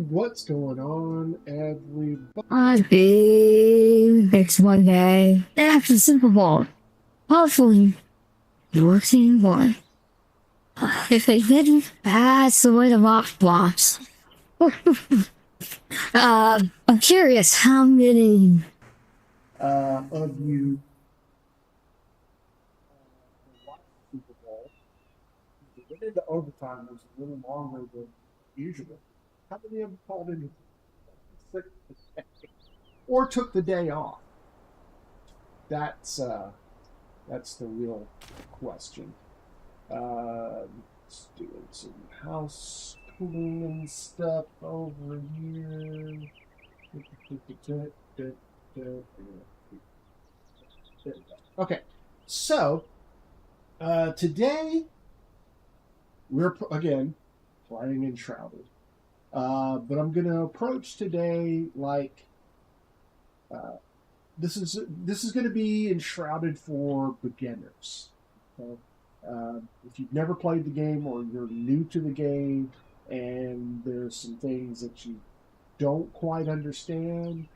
What's going on, everybody? I think next Monday after the Super Bowl. Hopefully, your team won. If they didn't, that's the way the rock flops. I'm curious how many. Of you watched the Super Bowl? The went into overtime was a little longer than usual. How many of them called in sick or took the day off? That's uh, that's the real question. Just doing some house cleaning stuff over here. Okay, so today we're again playing Enshrouded, but I'm going to approach today like uh, this is going to be Enshrouded for beginners. Okay? If you've never played the game or you're new to the game, and there's some things that you don't quite understand,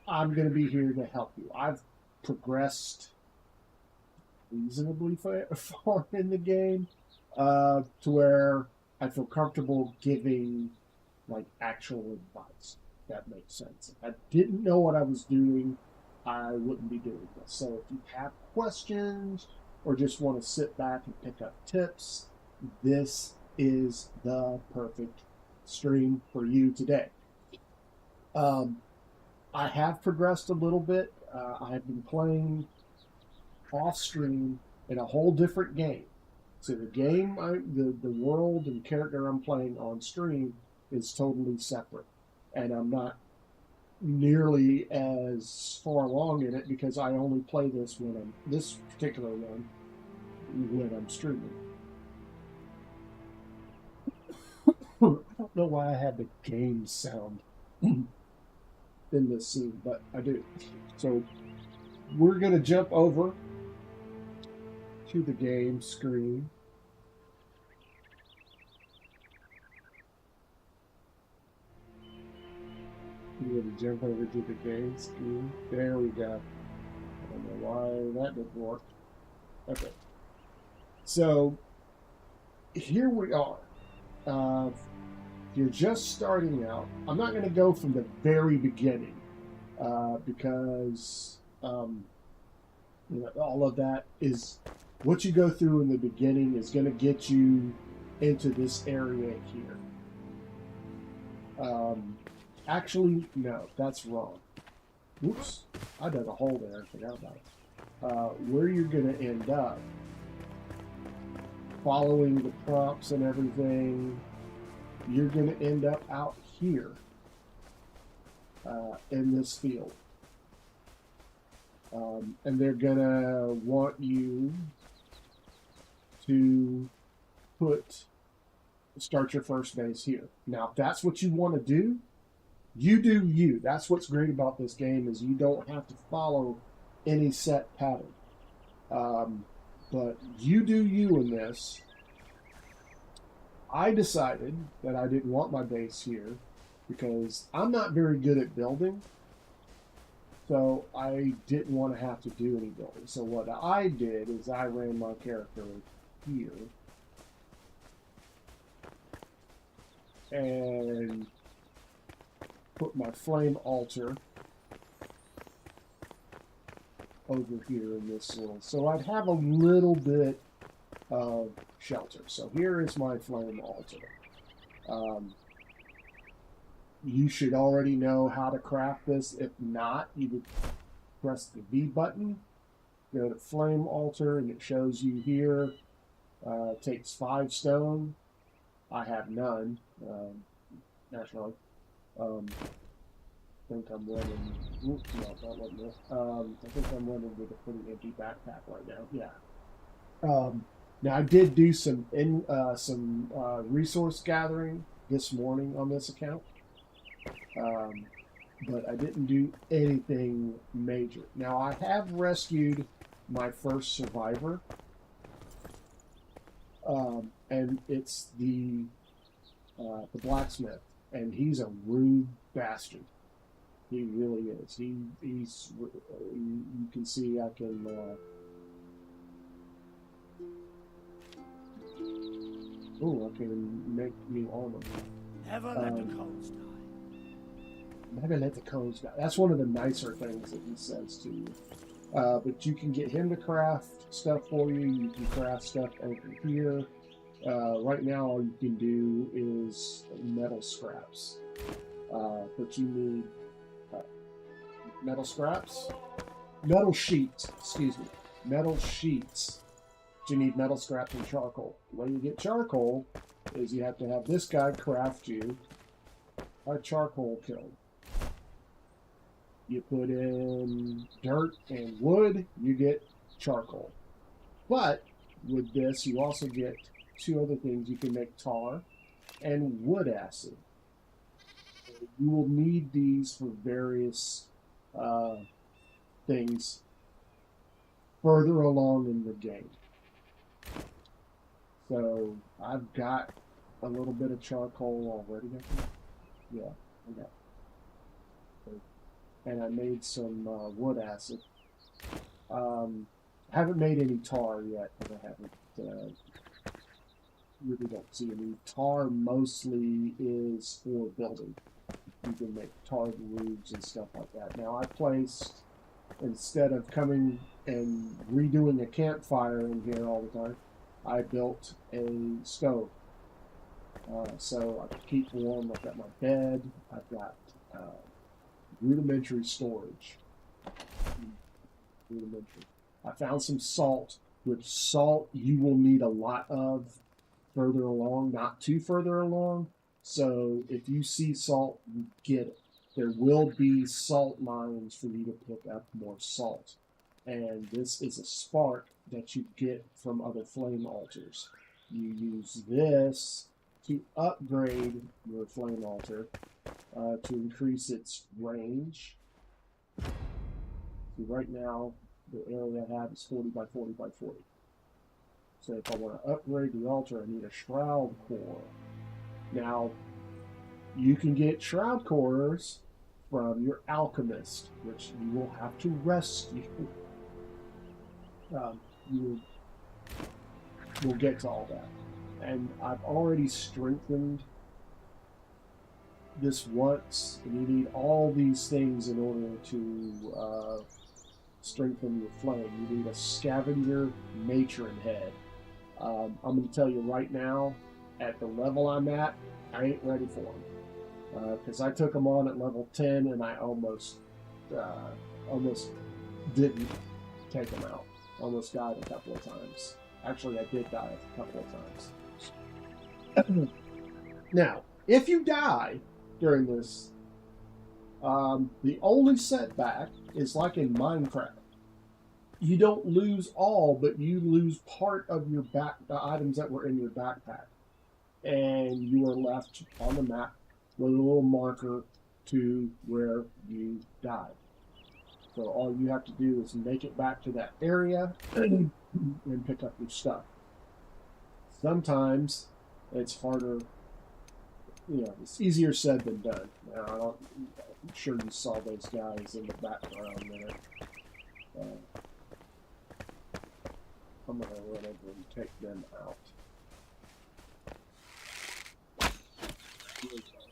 I'm going to be here to help you. I've progressed reasonably far in the game to where I feel comfortable giving like actual advice. If that makes sense. If I didn't know what I was doing, I wouldn't be doing this. So if you have questions or just want to sit back and pick up tips, this is the perfect stream for you today. Um, I have progressed a little bit. I've been playing off stream in a whole different game. So the game, the world and character I'm playing on stream is totally separate, and I'm not nearly as far along in it because I only play this particular one when I'm streaming. I don't know why I had the game sound in this scene, but I do. So we're gonna jump over to the game screen. We're gonna jump over to the game screen. There we go. I don't know why that didn't work. Okay. So here we are. Uh, you're just starting out. I'm not going to go from the very beginning because all of that is what you go through in the beginning is going to get you into this area here. Actually, no, that's wrong. Whoops, I dug a hole there. I forgot about it. Where you're going to end up, following the prompts and everything, you're going to end up out here in this field. And they're going to want you to start your first base here. Now, if that's what you want to do, you do you. That's what's great about this game is you don't have to follow any set pattern. But you do you in this. I decided that I didn't want my base here because I'm not very good at building. So I didn't want to have to do any building. So what I did is I ran my character here. And put my flame altar over here in this little. So I'd have a little bit of shelter. So here is my flame altar. You should already know how to craft this. If not, you would press the B button, go to flame altar, and it shows you here. It takes 5 stone. I have none, naturally. I think I'm running. Oops, no, not running this. I think I'm running with a pretty empty backpack right now. Yeah. Now I did do some resource gathering this morning on this account, but I didn't do anything major. Now I have rescued my first survivor, and it's the blacksmith. and he's a rude bastard. He really is. He's you can see I can. Oh, I can make new armor. Never let the coals die. Never let the codes die. That's one of the nicer things that he says to you. But you can get him to craft stuff for you. You can craft stuff over here. Right now, all you can do is metal scraps. But you need metal scraps? Metal sheets, excuse me. Metal sheets. But you need metal scraps and charcoal. The way you get charcoal is you have to have this guy craft you a charcoal kiln. You put in dirt and wood, you get charcoal. But with this, you also get two other things. You can make tar and wood acid. You will need these for various things further along in the game. So I've got a little bit of charcoal already, I think. Yeah, I got it. And I made some wood acid. I haven't made any tar yet, because I haven't really don't see any. Tar mostly is for building. You can make tarred roofs and stuff like that. Now I placed, instead of coming and redoing a campfire in here all the time, I built a stove. So I can keep warm. I've got my bed. I've got rudimentary storage. Rudimentary. I found some salt, which salt you will need a lot of further along, not too further along. So if you see salt, you get it. There will be salt mines for you to pick up more salt. And this is a spark that you get from other flame altars. You use this to upgrade your flame altar to increase its range. So right now, the area I have is 40 by 40 by 40. So if I want to upgrade the altar, I need a shroud core. Now, you can get shroud cores from your alchemist, which you will have to rescue. You will get to all that. And I've already strengthened this once, and you need all these things in order to strengthen your flame. You need a scavenger matron head. I'm going to tell you right now, at the level I'm at, I ain't ready for them. Because I took them on at level 10, and I almost didn't take them out. Almost died a couple of times. Actually, I did die a couple of times. Now, if you die during this, the only setback is like in Minecraft. You don't lose all, but you lose part of your the items that were in your backpack. And you are left on the map with a little marker to where you died. So all you have to do is make it back to that area and pick up your stuff. Sometimes it's harder, it's easier said than done. Now, I'm sure you saw those guys in the background there. I'm going to run over and take them out.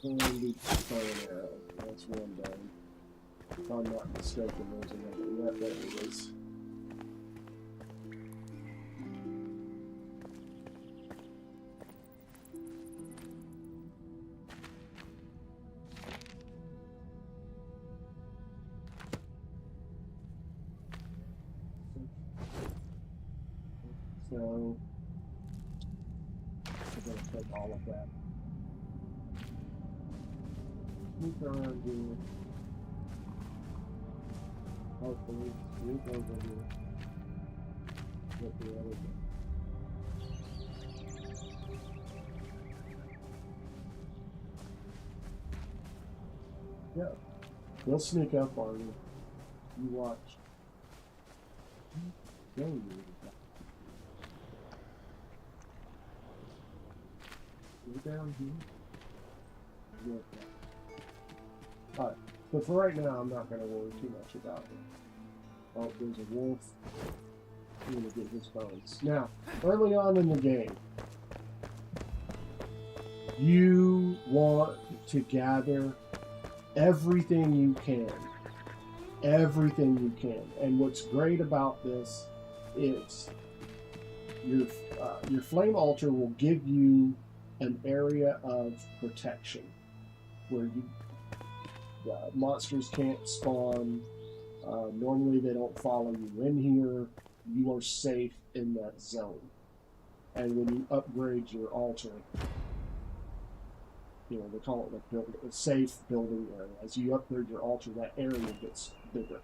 Only fire arrow. That's one down. If I'm not mistaken, there's another. Yeah, there it is. So, we're going to take all of that. Sneak around here. Hopefully, sneak over here. Get the other thing. Yeah. They'll sneak up on you. You watch. Go you. You're down here. with that. Alright, but for right now, I'm not going to worry too much about it. Oh, there's a wolf. I'm going to get his bones. Now, early on in the game, you want to gather everything you can. Everything you can. And what's great about this is your flame altar will give you an area of protection where monsters can't spawn. Normally they don't follow you in here. You are safe in that zone. And when you upgrade your altar, you know, they call it a safe building area. As you upgrade your altar, that area gets bigger.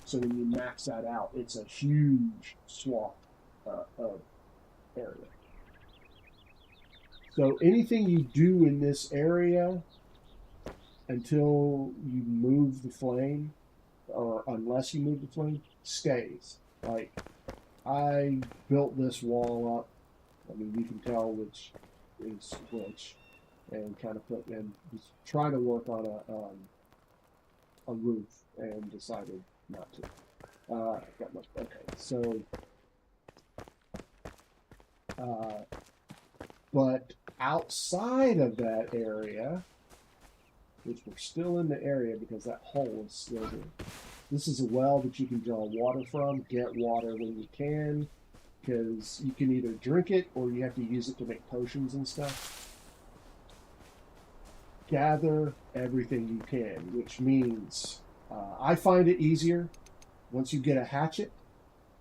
So when you max that out, it's a huge swath of area. So anything you do in this area until you move the flame, or unless you move the flame, stays. Like, I built this wall up. I mean, you can tell which is which, and kind of put and was trying to work on a roof and decided not to. Okay, so but outside of that area, which we're still in the area because that hole is still there. This is a well that you can draw water from. Get water when you can, because you can either drink it or you have to use it to make potions and stuff. Gather everything you can, which means I find it easier once you get a hatchet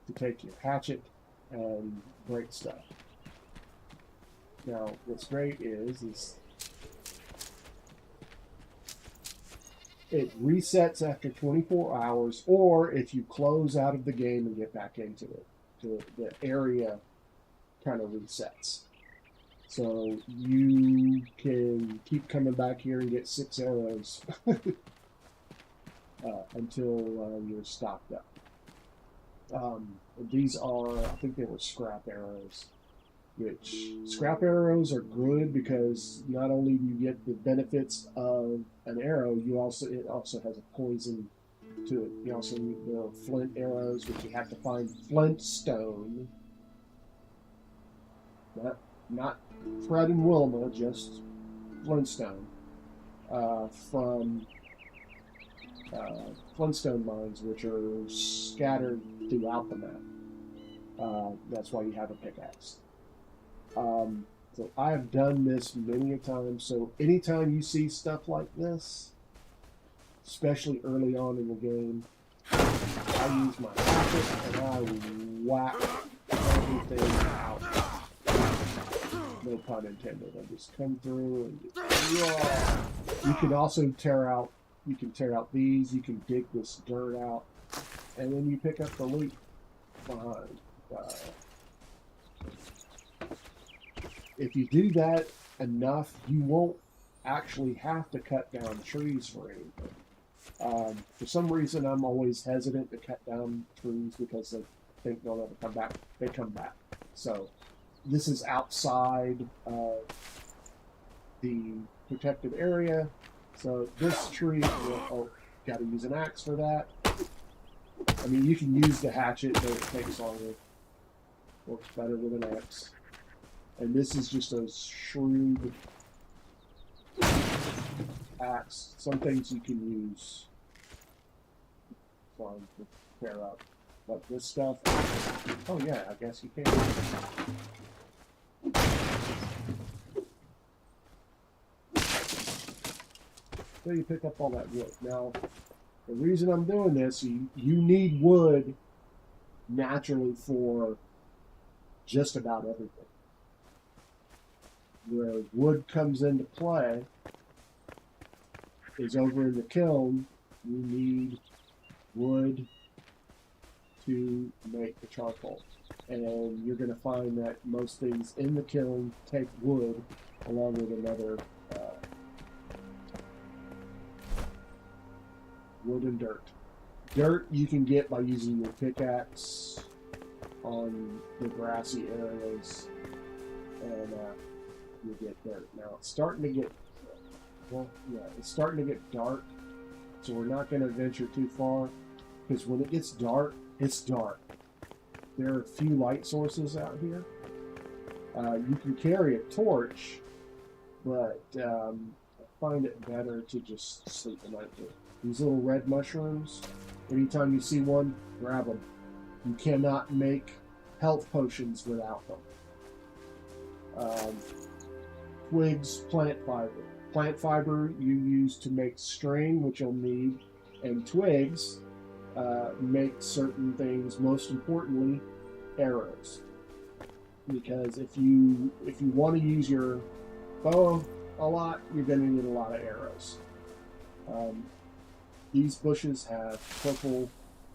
to take your hatchet and break stuff. Now, what's great is it resets after 24 hours, or if you close out of the game and get back into it, the area kind of resets. So you can keep coming back here and get 6 arrows until you're stocked up. These are, I think they were scrap arrows, which scrap arrows are good because not only do you get the benefits of an arrow, it also has a poison to it. You also need the flint arrows, which you have to find flint stone. Not Fred and Wilma, just flintstone from flintstone mines, which are scattered throughout the map. That's why you have a pickaxe. So I have done this many a time. So anytime you see stuff like this, especially early on in the game, I use my hatchet and I whack everything out. No pun intended. I just come through and just, you can also tear out these, you can dig this dirt out, and then you pick up the loot behind. If you do that enough, you won't actually have to cut down trees for anything. For some reason, I'm always hesitant to cut down trees because they think they'll never come back. They come back. So this is outside of the protected area. So this tree, got to use an axe for that. I mean, you can use the hatchet, but it takes longer. Works better with an axe. And this is just a shrewd axe. Some things you can use fine to pair up. But this stuff, oh yeah, I guess you can. So you pick up all that wood. Now, the reason I'm doing this, you need wood naturally for just about everything. Where wood comes into play is over in the kiln. You need wood to make the charcoal. And you're going to find that most things in the kiln take wood along with another wood and dirt. Dirt you can get by using your pickaxe on the grassy areas, and you get dirt. Now it's starting to get Well, yeah, it's starting to get dark, so we're not going to venture too far, because when it gets dark, it's dark. There are a few light sources out here. You can carry a torch, but I find it better to just sleep the night through. These little red mushrooms, anytime you see one, grab them. You cannot make health potions without them. Twigs, plant fiber. Plant fiber you use to make string, which you'll need, and twigs make certain things, most importantly, arrows. Because if you want to use your bow a lot, you're going to need a lot of arrows. These bushes have purple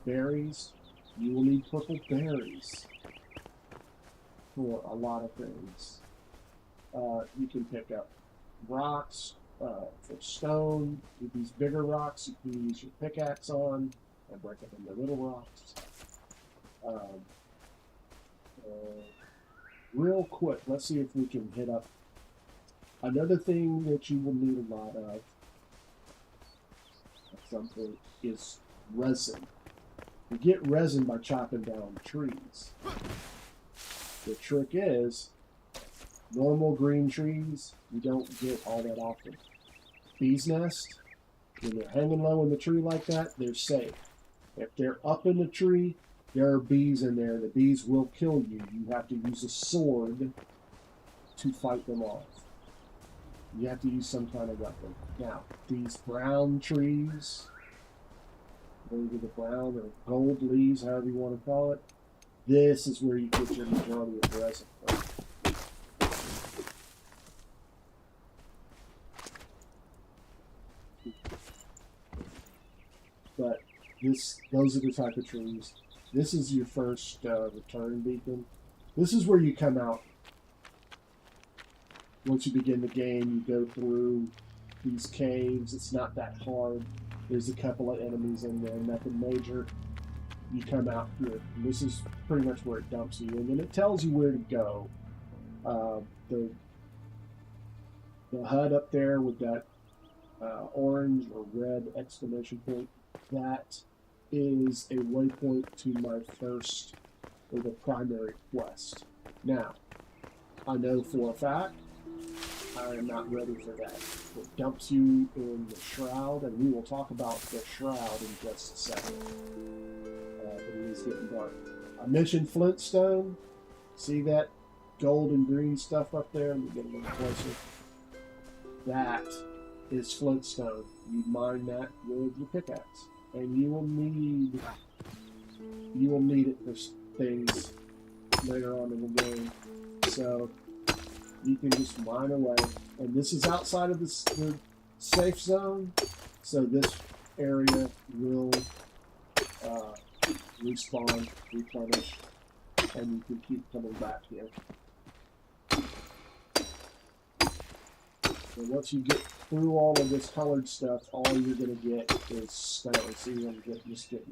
berries. You will need purple berries for a lot of things. You can pick up rocks for stone. With these bigger rocks, you can use your pickaxe on and break up into little rocks. Real quick, let's see if we can hit up another thing that you will need a lot of at some point is resin. You get resin by chopping down trees. The trick is, normal green trees, you don't get all that often. Bees' nest, when they're hanging low in the tree like that, they're safe. If they're up in the tree, there are bees in there. The bees will kill you. You have to use a sword to fight them off. You have to use some kind of weapon. Now, these brown trees, maybe the brown or gold leaves, however you want to call it, this is where you get your majority of resin from. But those are the type of trees. This is your first return beacon. This is where you come out. Once you begin the game, you go through these caves. It's not that hard. There's a couple of enemies in there, nothing major. You come out here. And this is pretty much where it dumps you. And then it tells you where to go. The HUD up there with that orange or red exclamation point, that is a waypoint to my first or the primary quest. Now, I know for a fact I am not ready for that. It dumps you in the Shroud, and we will talk about the Shroud in just a second. But it is getting dark. I mentioned Flintstone. See that gold and green stuff up there? Let me get a little closer. That is Flintstone. You mine that with your pickaxe. And you will need it for things later on in the game. So you can just mine away. And this is outside of the safe zone, so this area will respawn, replenish, and you can keep coming back here. And once you get through all of this colored stuff, all you're going to get is stone. So you're going to just get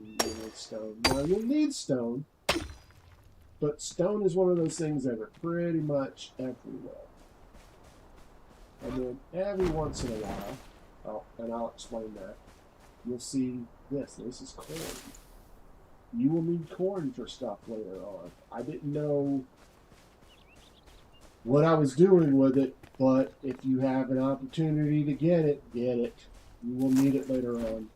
stone. Now, you'll need stone, but stone is one of those things that are pretty much everywhere. And then every once in a while, and I'll explain that, you'll see this. This is corn. You will need corn for stuff later on. I didn't know what I was doing with it, but if you have an opportunity to get it, get it. You will need it later on.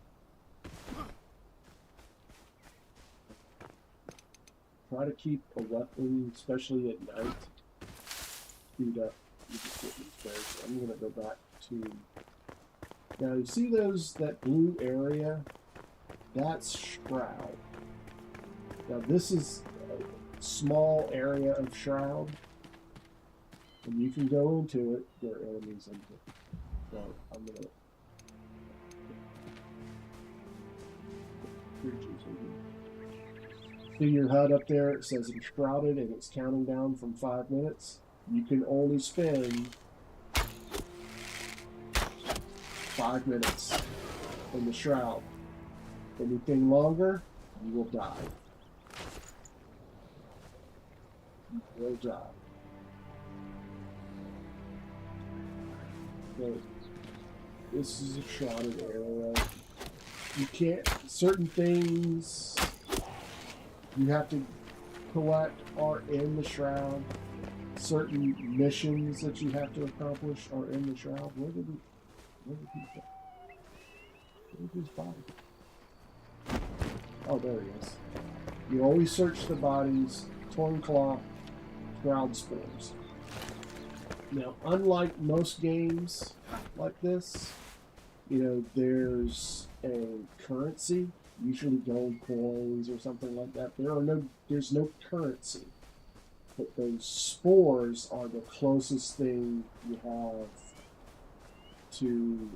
Try to keep a weapon, especially at night, speed up. I'm going to go back to... Now, you see that blue area? That's Shroud. Now, this is a small area of Shroud. And you can go into it. There are enemies in it. So, I'm going to... See your HUD up there? It says Enshrouded, and it's counting down from 5 minutes. You can only spend 5 minutes in the Shroud. Anything longer, you will die. You will die. Okay. This is a shrouded area. You can't, certain things you have to collect are in the shroud. Certain missions that you have to accomplish are in the shroud. Where did he go? Where's his body? Oh, there he is. You always search the bodies, torn cloth, shroud spores. Now, unlike most games like this, there's a currency, usually gold coins or something like that. There's no currency, but those spores are the closest thing you have to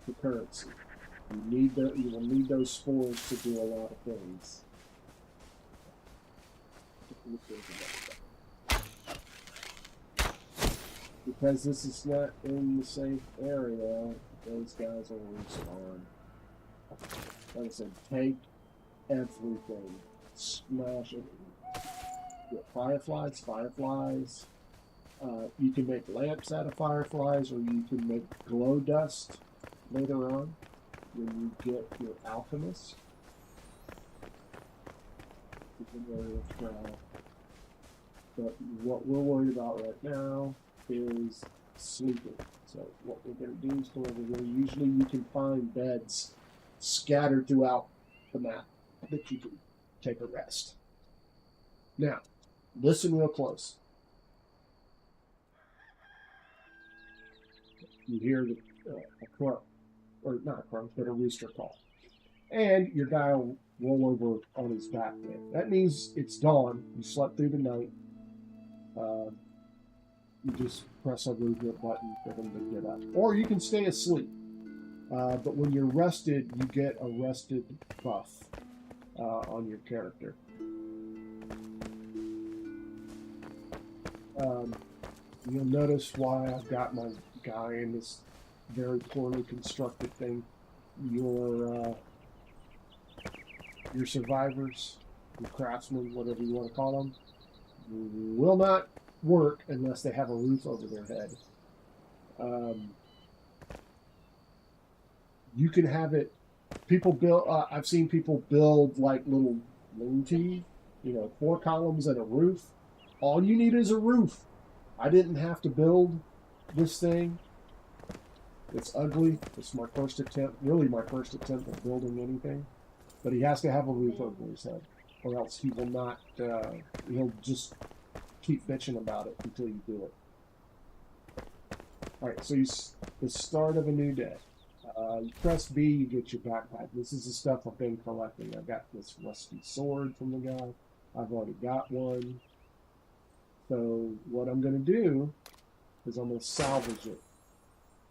the currency. You will need those spores to do a lot of things. Because this is not in the safe area, those guys will respawn. Like I said, take everything. Smash it. Get fireflies. You can make lamps out of fireflies, or you can make glow dust later on when you get your alchemist. But what we're worried about right now is sleeping. So what we're going to do is go over here. Usually you can find beds scattered throughout the map that you can take a rest. Now, listen real close. You hear a crow, or not a crow, but a rooster call. And your guy will roll over on his back there. That means it's dawn. You slept through the night. You just press a movement button for him to get up. Or you can stay asleep. But when you're rested, you get a rested buff on your character. You'll notice why I've got my guy in this very poorly constructed thing. Your survivors, your craftsmen, whatever you want to call them, will not work unless they have a roof over their head. You can have it. People build. I've seen people build like little lean-to, 4 columns and a roof. All you need is a roof. I didn't have to build this thing. It's ugly. It's my first attempt. Really, my first attempt at building anything. But he has to have a roof over his head, or else he will not. He'll just keep bitching about it until you do it. All right, so the start of a new day. You press B, you get your backpack. This is the stuff I've been collecting. I got this rusty sword from the guy. I've already got one. So what I'm going to do is I'm going to salvage it.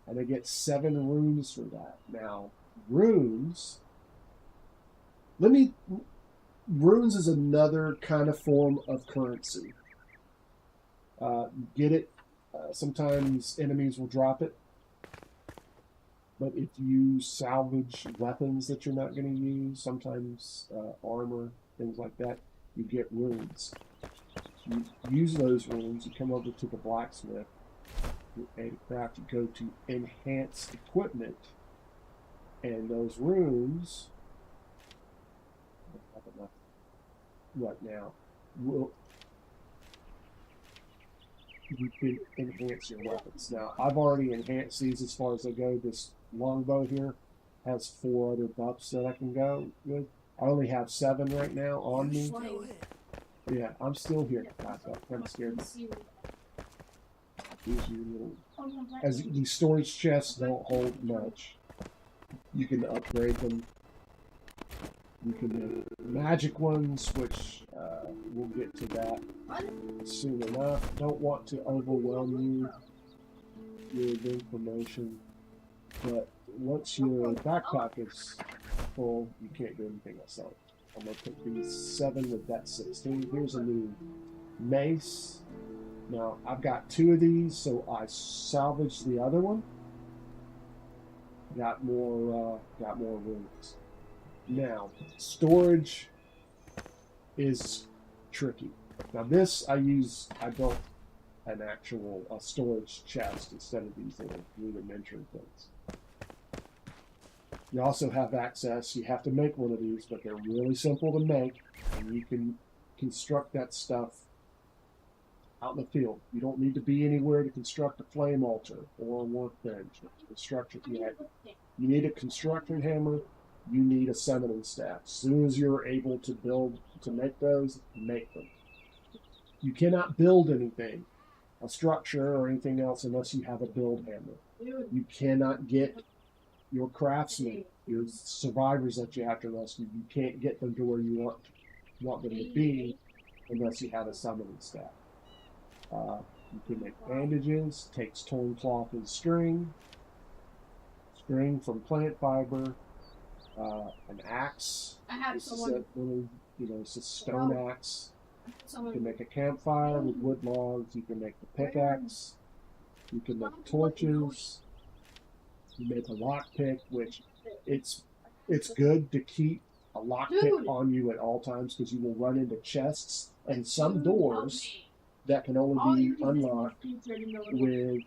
And I get 7 runes for that. Now, runes... Runes is another kind of form of currency. Get it. Sometimes enemies will drop it. But if you salvage weapons that you're not going to use, sometimes armor, things like that, you get runes. You use those runes, you come over to the blacksmith, and craft, you go to enhance equipment, and those runes, I don't have enough right now, you can enhance your weapons. Now, I've already enhanced these as far as they go. This longbow here has 4 other buffs that I can go with. I only have 7 right now on me. Yeah, I'm still here. I'm kind of scared. As these storage chests don't hold much, you can upgrade them. You can do magic ones, which we'll get to that soon enough. Don't want to overwhelm you with information, but once your backpack is full, you can't do anything else on it. I'm going to put these 7 with that 16. Here's a new mace. Now, I've got 2 of these, so I salvaged the other one. Got more runes. Now, storage is tricky. Now this I built an actual storage chest instead of these little rudimentary things. You also have access, you have to make one of these, but they're really simple to make, and you can construct that stuff out in the field. You don't need to be anywhere to construct a flame altar or a workbench. Construction yet. You need a construction hammer, you need a summoning staff. As soon as you're able to build, to make those, make them. You cannot build anything, a structure or anything else, unless you have a build hammer. You cannot get your craftsmen, your survivors that you have to rescue, you can't get them to where you want them to be unless you have a summoning staff. You can make bandages, takes torn cloth and string from plant fiber, an axe. This is a little, it's a stone axe. You can make a campfire with wood logs. You can make the pickaxe. You can make torches. You make a lockpick, which it's good to keep a lockpick on you at all times because you will run into chests and some doors that can only be unlocked with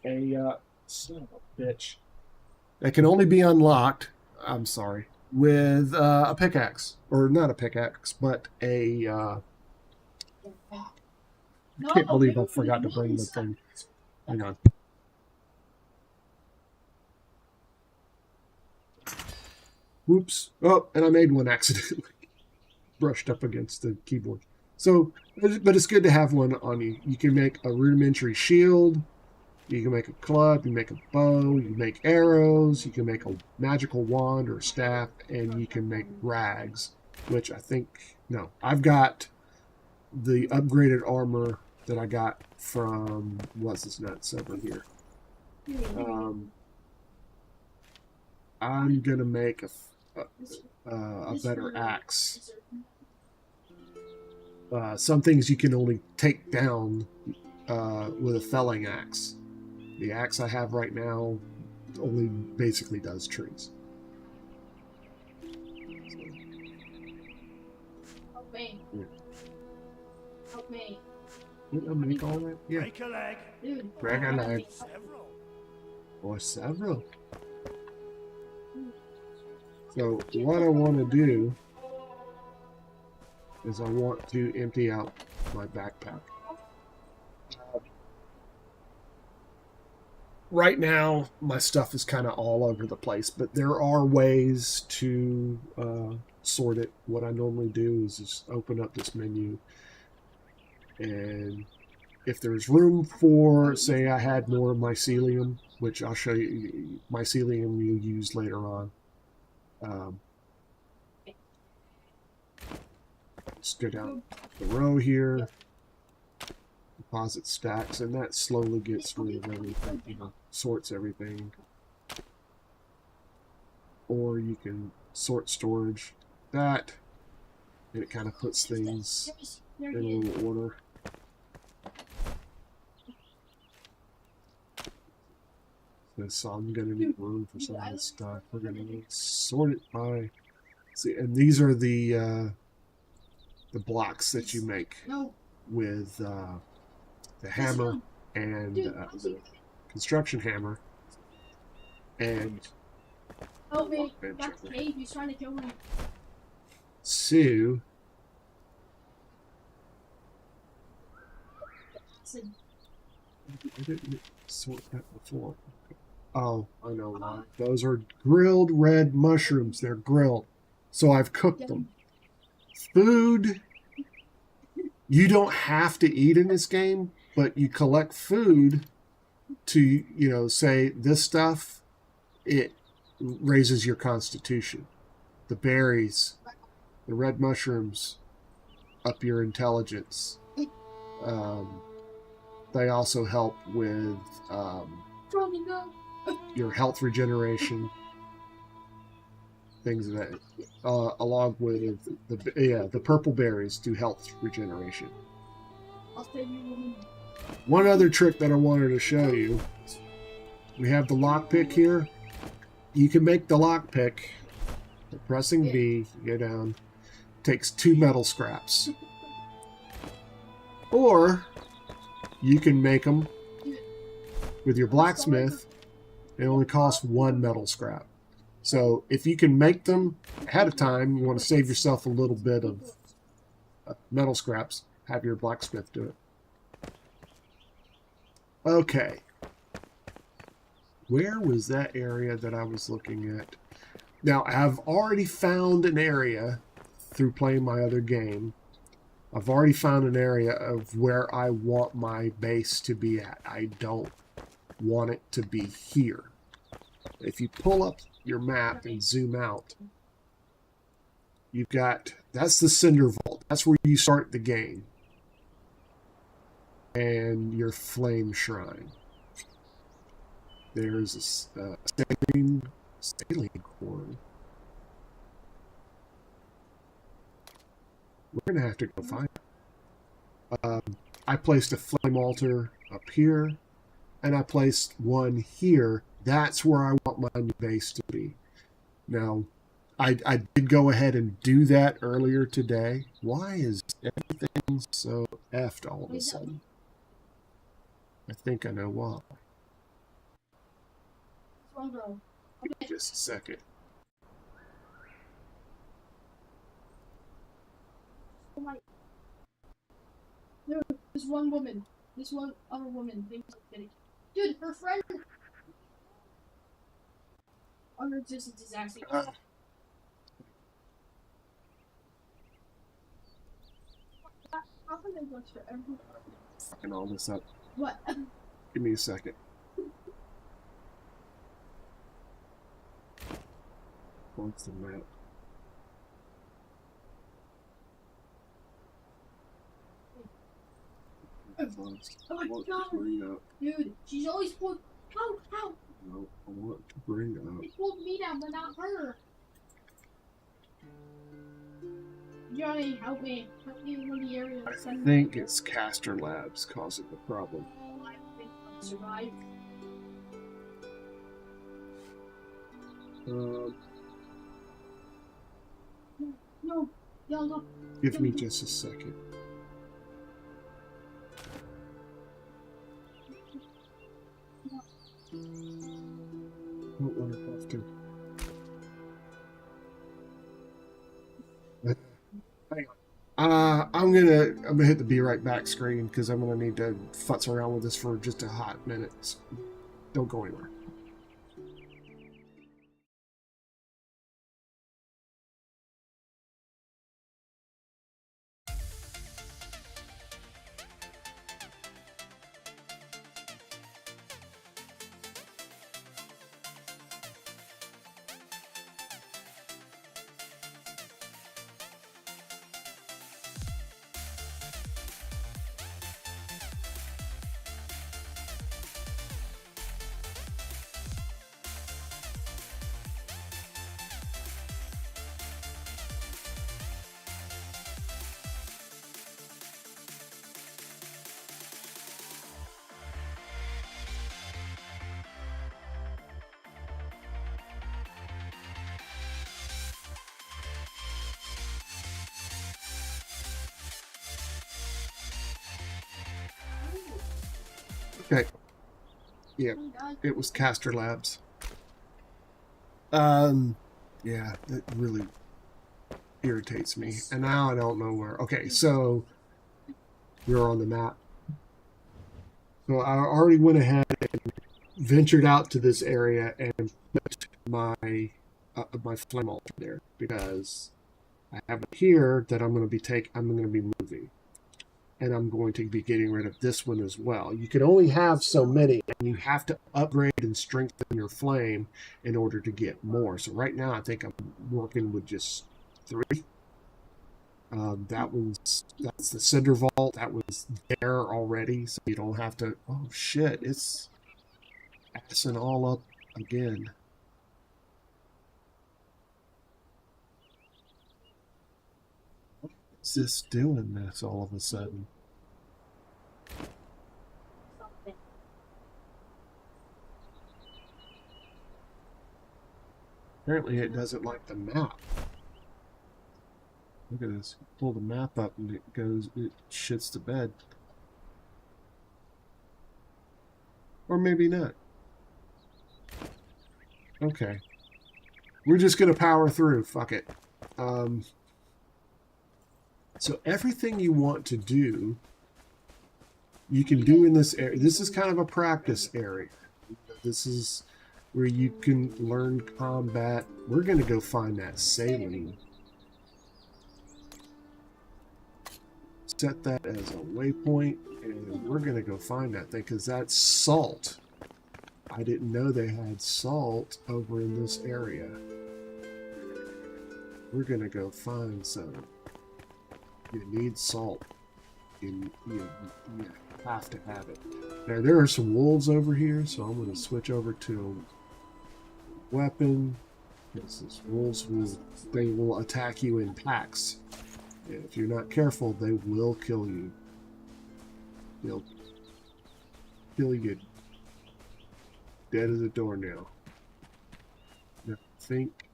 a son of a bitch. That can only be unlocked. I'm sorry, with a pickaxe, or not a pickaxe, but a. I can't believe I forgot to bring the thing. Hang on. Whoops. Oh, and I made one accidentally. Brushed up against the keyboard. So, but it's good to have one on you. You can make a rudimentary shield. You can make a club. You can make a bow. You can make arrows. You can make a magical wand or staff. And you can make rags, which I think... No, I've got the upgraded armor that I got from... What's this nuts over here? I'm going to make a better axe. Some things you can only take down with a felling axe. The axe I have right now only basically does trees. Help me. Yeah. Help me. Did I make all that? Yeah. Break a leg. Dude. Break a leg. Several. Or several. So what I want to do is I want to empty out my backpack. Right now, my stuff is kind of all over the place, but there are ways to sort it. What I normally do is just open up this menu, and if there's room for, say I had more mycelium, which I'll show you, mycelium you'll use later on. Just go down the row here, deposit stacks, and that slowly gets rid of everything, sorts everything. Or you can sort storage that, and it kind of puts things in a little order. So I'm going to need room for some of this stuff. We're going to sort it by... See, and these are the blocks that you make with the hammer and the construction hammer and Help me. That's Dave. He's trying to kill me. Sue. I didn't sort that before. Oh, I know why. Those are grilled red mushrooms. They're grilled. So I've cooked them. Food, you don't have to eat in this game, but you collect food to, say this stuff, it raises your constitution. The berries, the red mushrooms, up your intelligence. They also help with your health regeneration, things of that, along with the purple berries do health regeneration. One other trick that I wanted to show you, we have the lockpick here. You can make the lockpick, pressing B, you go down, takes 2 metal scraps. Or you can make them with your blacksmith. It only costs 1 metal scrap. So if you can make them ahead of time, you want to save yourself a little bit of metal scraps, have your blacksmith do it. Okay. Where was that area that I was looking at? Now, I've already found an area through playing my other game. I've already found an area of where I want my base to be at. I don't want it to be here. If you pull up your map and zoom out, you've got, that's the Cinder Vault. That's where you start the game. And your Flame Shrine. There's a saline core. We're going to have to go find it. I placed a flame altar up here, and I placed one here. That's where I want my new base to be. Now, I did go ahead and do that earlier today. Why is everything so effed all of a sudden? I think I know why. Just a second. Dude, this one woman. This one other woman thinks I'm kidding. Dude, her friend. Her existence is actually. How come it works for everyone? Fucking all this up. What? Give me a second. What's the map? Oh my god! Dude, she's always pulled. How? No, I want to bring up. They pulled me down, but not her. Johnny, help me. Help me in the area. I think it's Caster Labs causing the problem. I think I'll survive. No. Give me just a second. Don't want to have to. Hang on. I'm gonna hit the be right back screen because I'm gonna need to futz around with this for just a hot minute. So don't go anywhere. Okay. Yeah, it was Caster Labs. Yeah, it really irritates me. And now I don't know where. Okay, so we're on the map. So I already went ahead and ventured out to this area and put my flame altar there because I have it here that I'm going to be moving. And I'm going to be getting rid of this one as well. You can only have so many, and you have to upgrade and strengthen your flame in order to get more. So right now, I think I'm working with just 3. That's the Cinder Vault. That was there already, so you don't have to. Oh shit! It's assing all up again. What's this doing this all of a sudden? Something. Apparently it doesn't like the map. Look at this. Pull the map up and it shits the bed. Or maybe not. Okay. We're just going to power through. Fuck it. So everything you want to do, you can do in this area. This is kind of a practice area. This is where you can learn combat. We're going to go find that saline. Set that as a waypoint, and we're going to go find that thing, because that's salt. I didn't know they had salt over in this area. We're going to go find some. You need salt. You have to have it. Now, there are some wolves over here, so I'm going to switch over to a weapon. These wolves will attack you in packs. And if you're not careful, they will kill you. They'll kill you dead as a doornail. Now, I think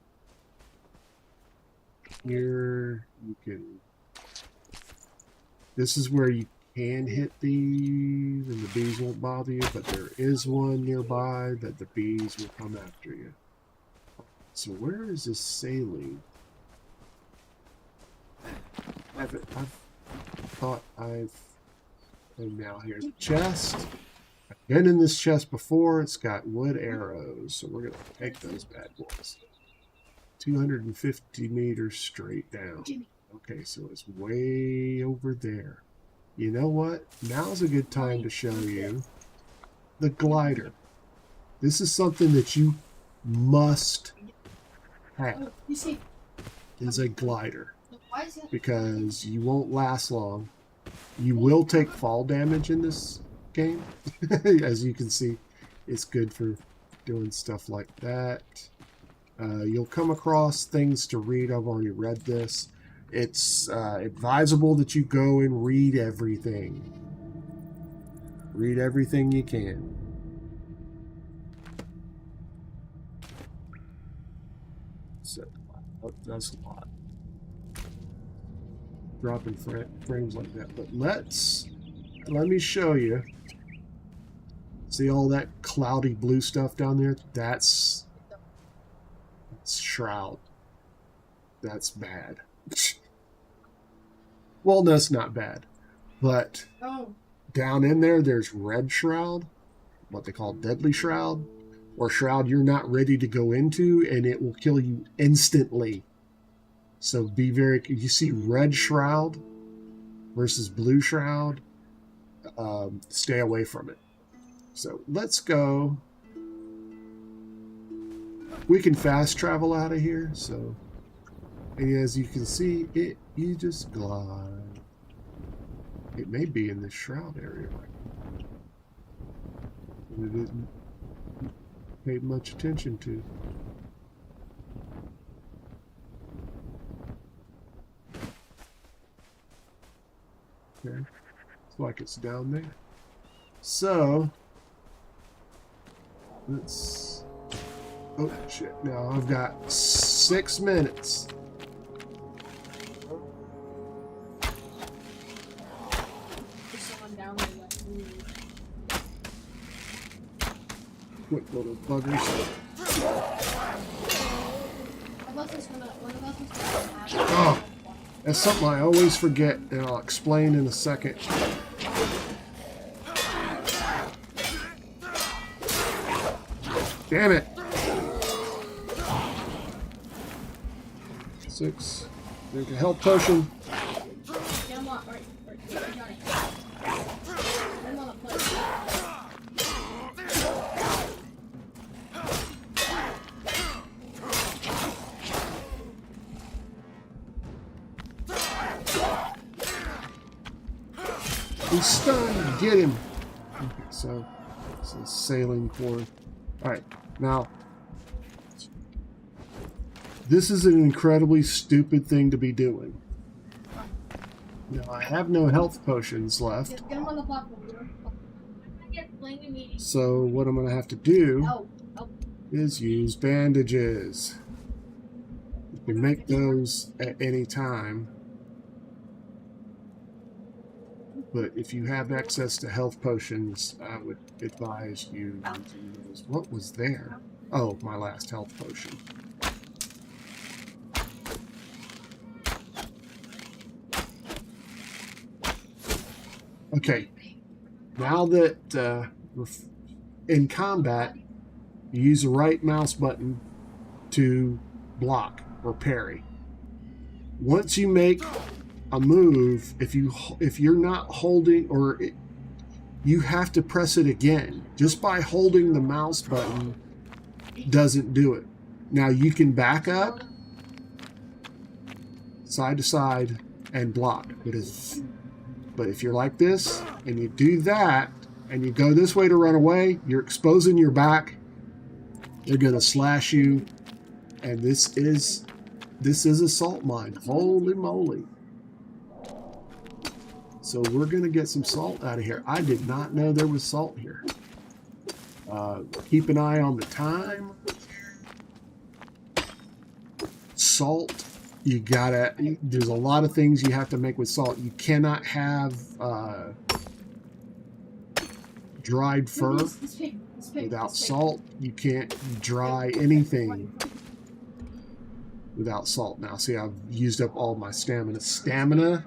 here you can. This is where you can hit these, and the bees won't bother you. But there is one nearby that the bees will come after you. So where is this saline? I've thought and now here's a chest. I've been in this chest before. It's got wood arrows, so we're gonna take those bad boys. 250 meters straight down. Okay, so it's way over there. You know what? Now's a good time to show you the glider. This is something that you must have. Is a glider. Because you won't last long. You will take fall damage in this game. As you can see, it's good for doing stuff like that. You'll come across things to read. I've already read this. It's advisable that you go and read everything. Read everything you can. So, that's a lot. Dropping frames like that. But let me show you. See all that cloudy blue stuff down there? That's Shroud. That's bad. Well, no, it's not bad. But down in there, there's Red Shroud, what they call Deadly Shroud, or Shroud you're not ready to go into, and it will kill you instantly. So be very, you see Red Shroud versus Blue Shroud, stay away from it. So let's go. We can fast travel out of here, so, and as you can see, you just glide. It may be in the Shroud area. And it didn't pay much attention to. Okay, it's like it's down there. So let's. Oh shit! Now I've got 6 minutes. Quick little buggers. Oh, that's something I always forget, and I'll explain in a second. Damn it! 6. Drink a health potion. He's stunned. Get him. Okay, so this is sailing core. Alright, now this is an incredibly stupid thing to be doing. Now I have no health potions left. So what I'm gonna have to do is use bandages. You can make those at any time. But if you have access to health potions, I would advise you using those. What was there? Oh, my last health potion. Okay, now that we're in combat, you use the right mouse button to block or parry. Once you make a move, if you're not holding, or you have to press it again. Just by holding the mouse button doesn't do it. Now you can back up side to side and block, but if you're like this and you do that and you go this way to run away, you're exposing your back. They're gonna slash you, and this is a salt mine. Holy moly! So we're gonna get some salt out of here. I did not know there was salt here. Keep an eye on the time. Salt, there's a lot of things you have to make with salt. You cannot have dried fur without salt. You can't dry anything without salt. Now, see, I've used up all my stamina. Stamina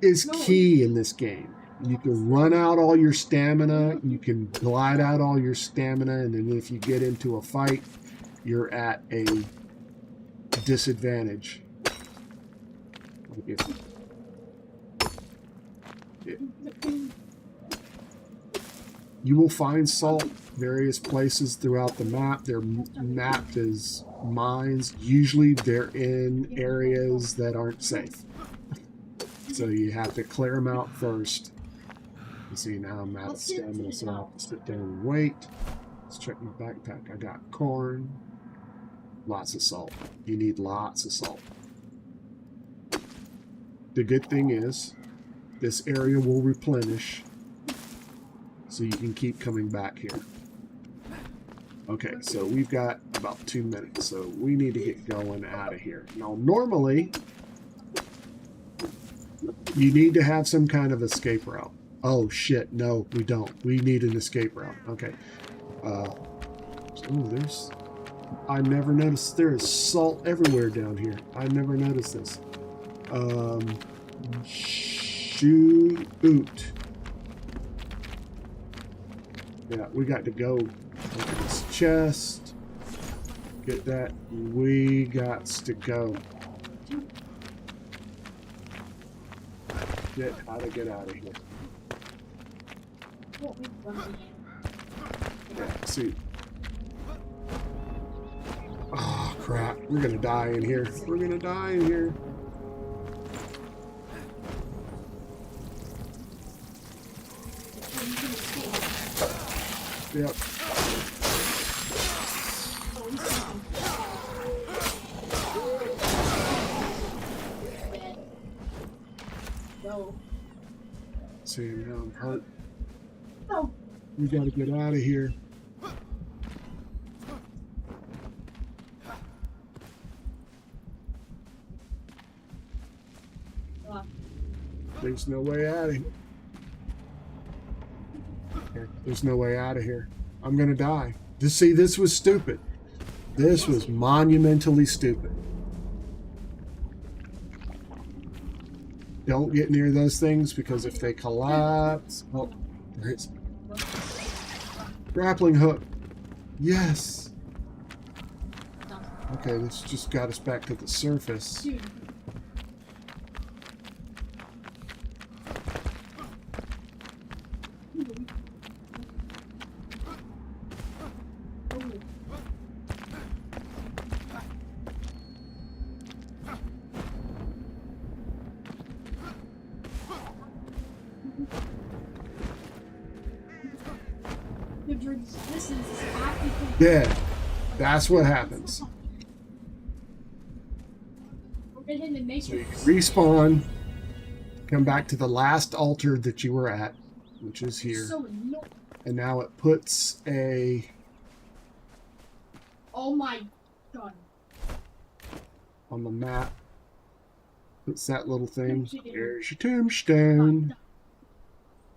is key in this game. You can run out all your stamina, you can glide out all your stamina, and then if you get into a fight, you're at a disadvantage. You will find salt various places throughout the map. They're mapped as mines. Usually they're in areas that aren't safe. So you have to clear them out first. You see, now I'm out of stamina, so I have to sit down and wait. Let's check my backpack. I got corn. Lots of salt. You need lots of salt. The good thing is, this area will replenish, so you can keep coming back here. Okay, so we've got about 2 minutes, so we need to get going out of here. Now, normally, you need to have some kind of escape route. Oh, shit, no, we don't. We need an escape route. Okay. I never noticed there is salt everywhere down here. I never noticed this. Shoot. Yeah, we got to go. Look at this chest. Get that. We got to go. How to get out of here. Yeah, see. Oh, crap. We're gonna die in here. We're gonna die in here. Yep. No. See, now I'm hurt. No. We gotta get out of here. There's no way out of here. There's no way out of here. I'm gonna die. See, this was stupid. This was monumentally stupid. Don't get near those things, because if they collapse... Oh, there it is. Grappling hook. Yes. Okay, this just got us back to the surface. Dude. Dead. That's what happens. So you respawn, come back to the last altar that you were at, which is here. And now it puts a... Oh my god. On the map. It's that little thing. There's your tombstone.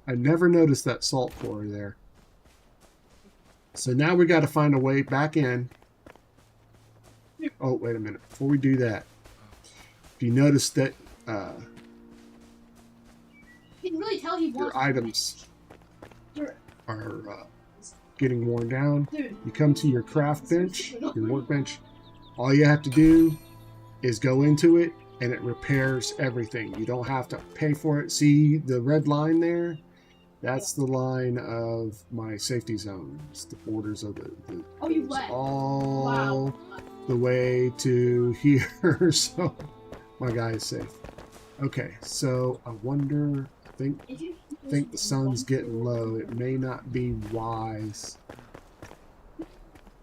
I never noticed that salt quarry there. So now we got to find a way back in. Oh, wait a minute. Before we do that, if you notice that You can really tell he your wants items You're- are getting worn down, Dude. you come to your craft bench, your workbench. All you have to do is go into it, and it repairs everything. You don't have to pay for it. See the red line there? That's the line of my safety zone. It's the borders of the Oh, you goes left. all Wow. the way to here. So my guy is safe. Okay, so I wonder, I think the sun's getting low. It may not be wise.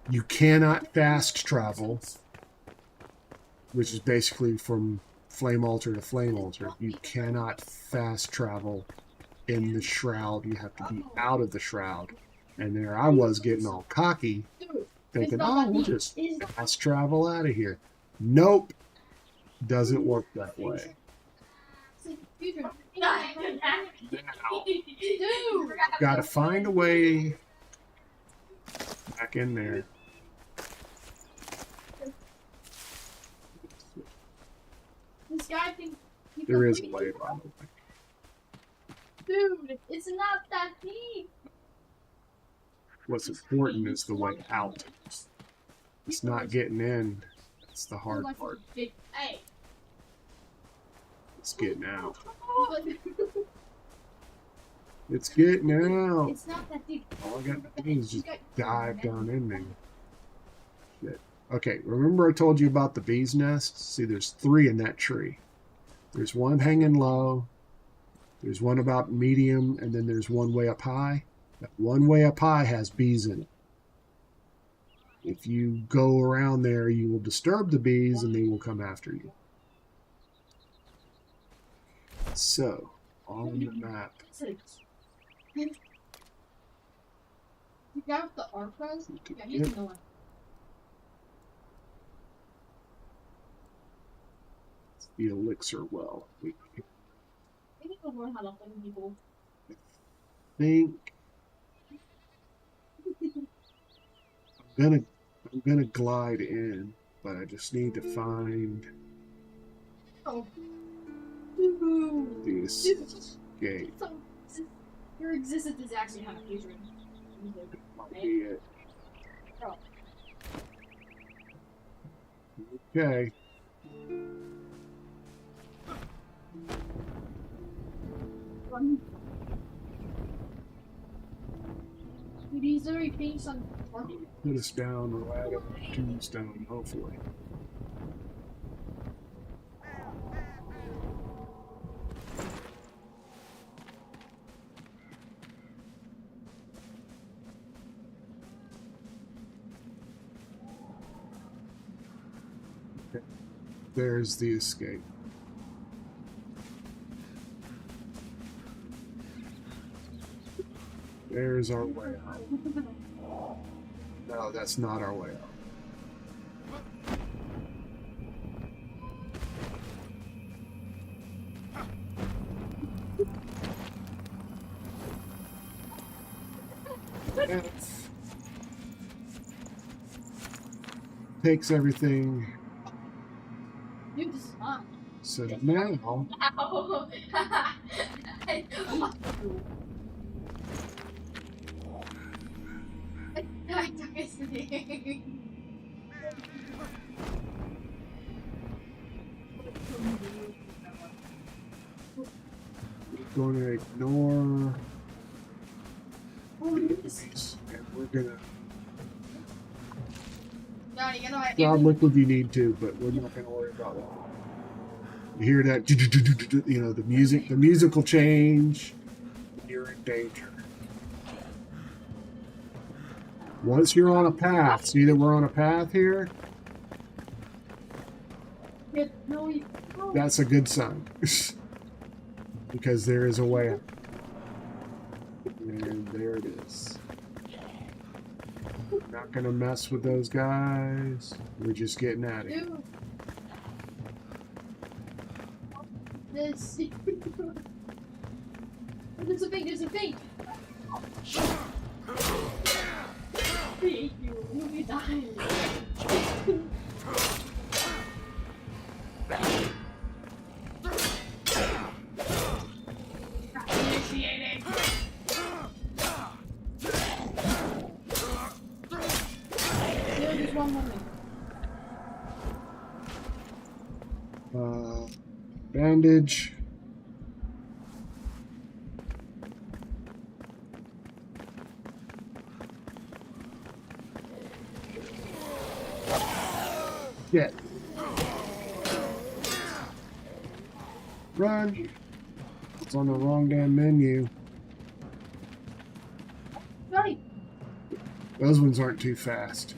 You cannot fast travel, which is basically from flame altar to flame altar. You cannot fast travel in the shroud. You have to be out of the shroud. And there I was getting all cocky, thinking, oh, we'll just fast travel out of here. Nope. Doesn't work that way. Now, Dude. got to find a way back in there. This guy thinks he There can is a reach way, you. by the way. Dude, it's not that deep. What's important is the way out. It's not getting in. That's the hard part. Hey. It's getting out. It's getting out. It's not that deep. All I got to do is just dive down in there. Shit. Okay, remember I told you about the bee's nest? See, there's 3 in that tree. There's one hanging low. There's one about medium, and then there's one way up high. That one way up high has bees in it. If you go around there, you will disturb the bees, and they will come after you. So, on the map. The guy with the arcras? Yeah, he's Yep. annoying. The elixir well. We Maybe he'll learn how to find people. think I'm gonna glide in, but I just need to find Oh. the escape. So, your existence is actually kind of future. Might be it. Oh. Okay. Dude, he's already finished on target. Put us down right up the tombstone, hopefully. Okay. There's the escape. There's our way out. No, that's not our way out. Takes everything. Dude, this is fun. So now, Ow. I took his name. we're going to ignore Oh, this- these, and we're gonna Johnny, you know I grab liquid you need to, but we're not gonna worry about it. You hear that? You know, the musical change. You're in danger. Once you're on a path, see that we're on a path here? No, no. That's a good sign. Because there is a way out. And there it is. We're not gonna mess with those guys. We're just getting at it. Dude. This. There's a thing. There's a thing. I hate you. You'll be dying. Initiating. There's one woman. Bandage. Shit. Run. It's on the wrong damn menu. Right. Those ones aren't too fast.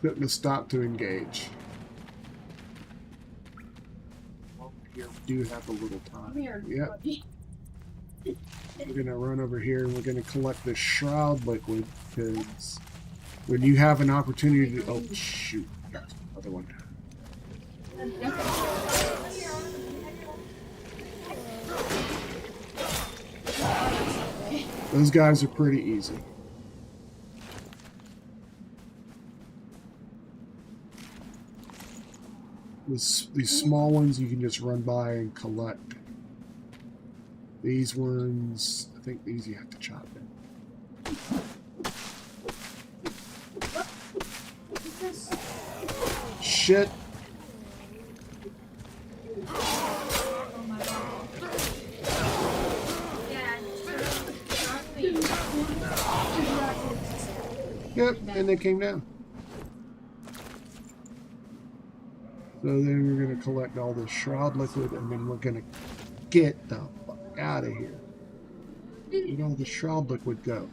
Shouldn't have stopped to engage. Well, here we do have a little time. Come here. Yep. Buddy. We're gonna run over here and we're gonna collect this shroud liquid because when you have an opportunity to, oh shoot, that's another one. Those guys are pretty easy. These small ones you can just run by and collect. These ones, I think these you have to chop in. Shit. Oh my god. Yep, and they came down. So then we're going to collect all this shroud liquid and then we're going to get the fuck out of here. Where'd all the shroud liquid go?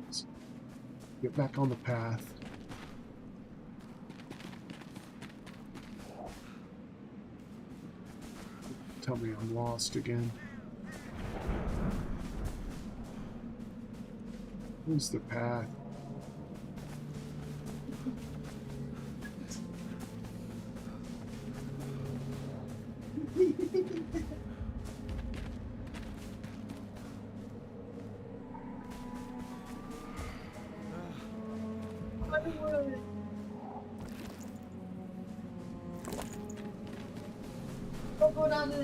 Let's get back on the path. Tell me I'm lost again. Where's the path?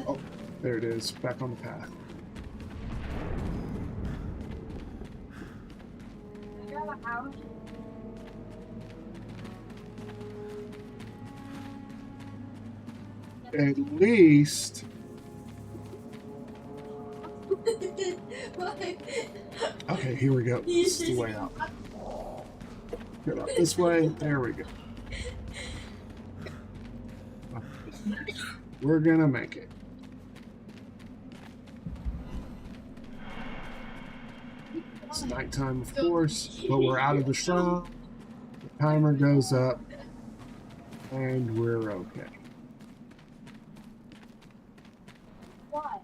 Oh, there it is. Back on the path. At least. Okay, here we go. This is the way out. Get up this way. There we go. We're gonna make it. It's nighttime, of course, but we're out of the shroud. The timer goes up, and we're okay. What?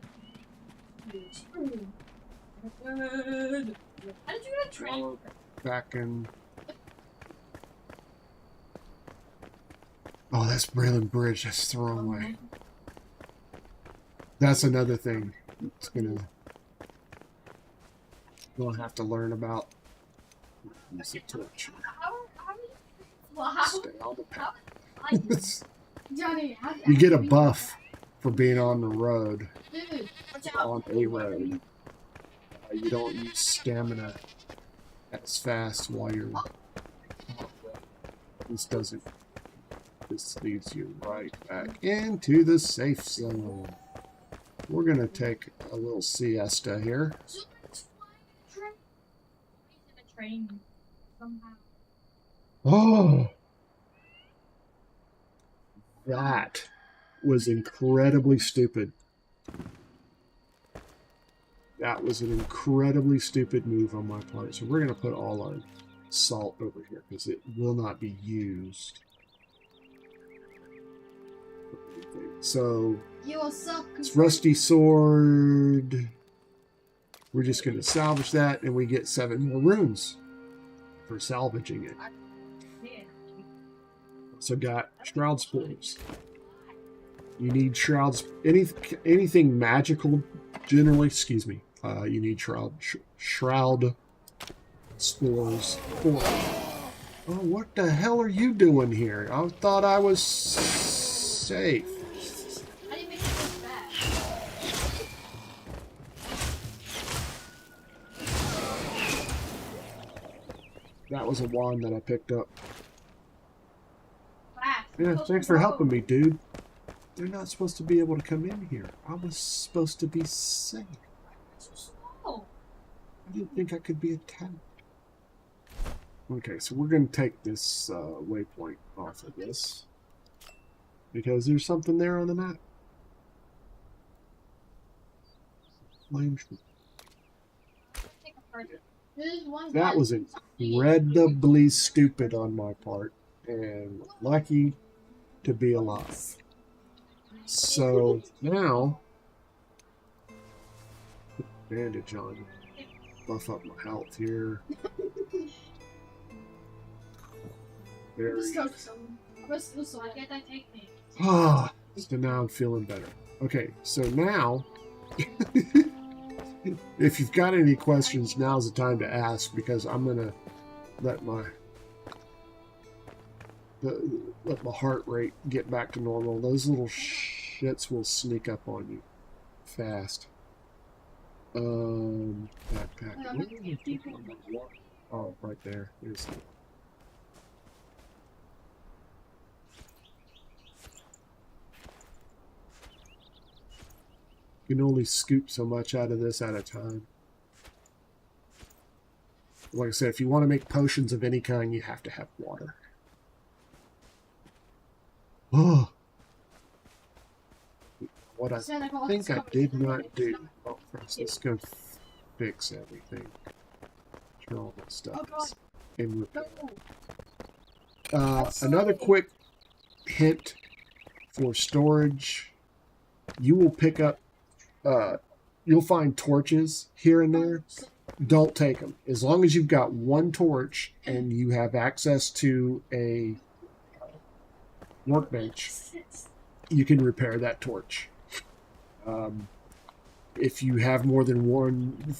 How did you get a train? Back in. Oh, that's Braylon Bridge. That's the wrong way. That's another thing. It's gonna. We'll have to learn about. Use the torch. Stay on the path. Johnny, You get a buff for being on the road. Dude, watch On a road. You don't use stamina as fast while you're. This doesn't. This leads you right back into the safe zone. We're gonna take a little siesta here. train somehow. Oh, that was incredibly stupid. That was an incredibly stupid move on my part. So we're going to put all our salt over here because it will not be used. So You will suck. it's rusty sword. We're just going to salvage that and we get 7 more runes for salvaging it. So got shroud spores. You need shrouds. Anything magical, generally. Excuse me. You need shroud spores. Oh, what the hell are you doing here? I thought I was safe. I didn't make it so bad. That was a wand that I picked up. Fast. Yeah, thanks for helping me, dude. They're not supposed to be able to come in here. I was supposed to be safe. So slow. I didn't think I could be attacked. Okay, so we're going to take this waypoint off of this. Because there's something there on the map. That was incredibly stupid on my part. And lucky to be alive. So now, put the bandage on. Buff up my health here. Very. Ah, so now I'm feeling better. Okay, so now, if you've got any questions, now's the time to ask because I'm gonna let my heart rate get back to normal. Those little shits will sneak up on you fast. Backpack. Oh, right there. There's it. You can only scoop so much out of this at a time. Like I said, if you want to make potions of any kind, you have to have water. Oh. What I think I did not do. Oh, first, let's go fix everything. Sure, all that stuff is in repair. Another quick hint for storage. You will pick up, you'll find torches here and there. Don't take them. As long as you've got one torch and you have access to a workbench, you can repair that torch. If you have more than one,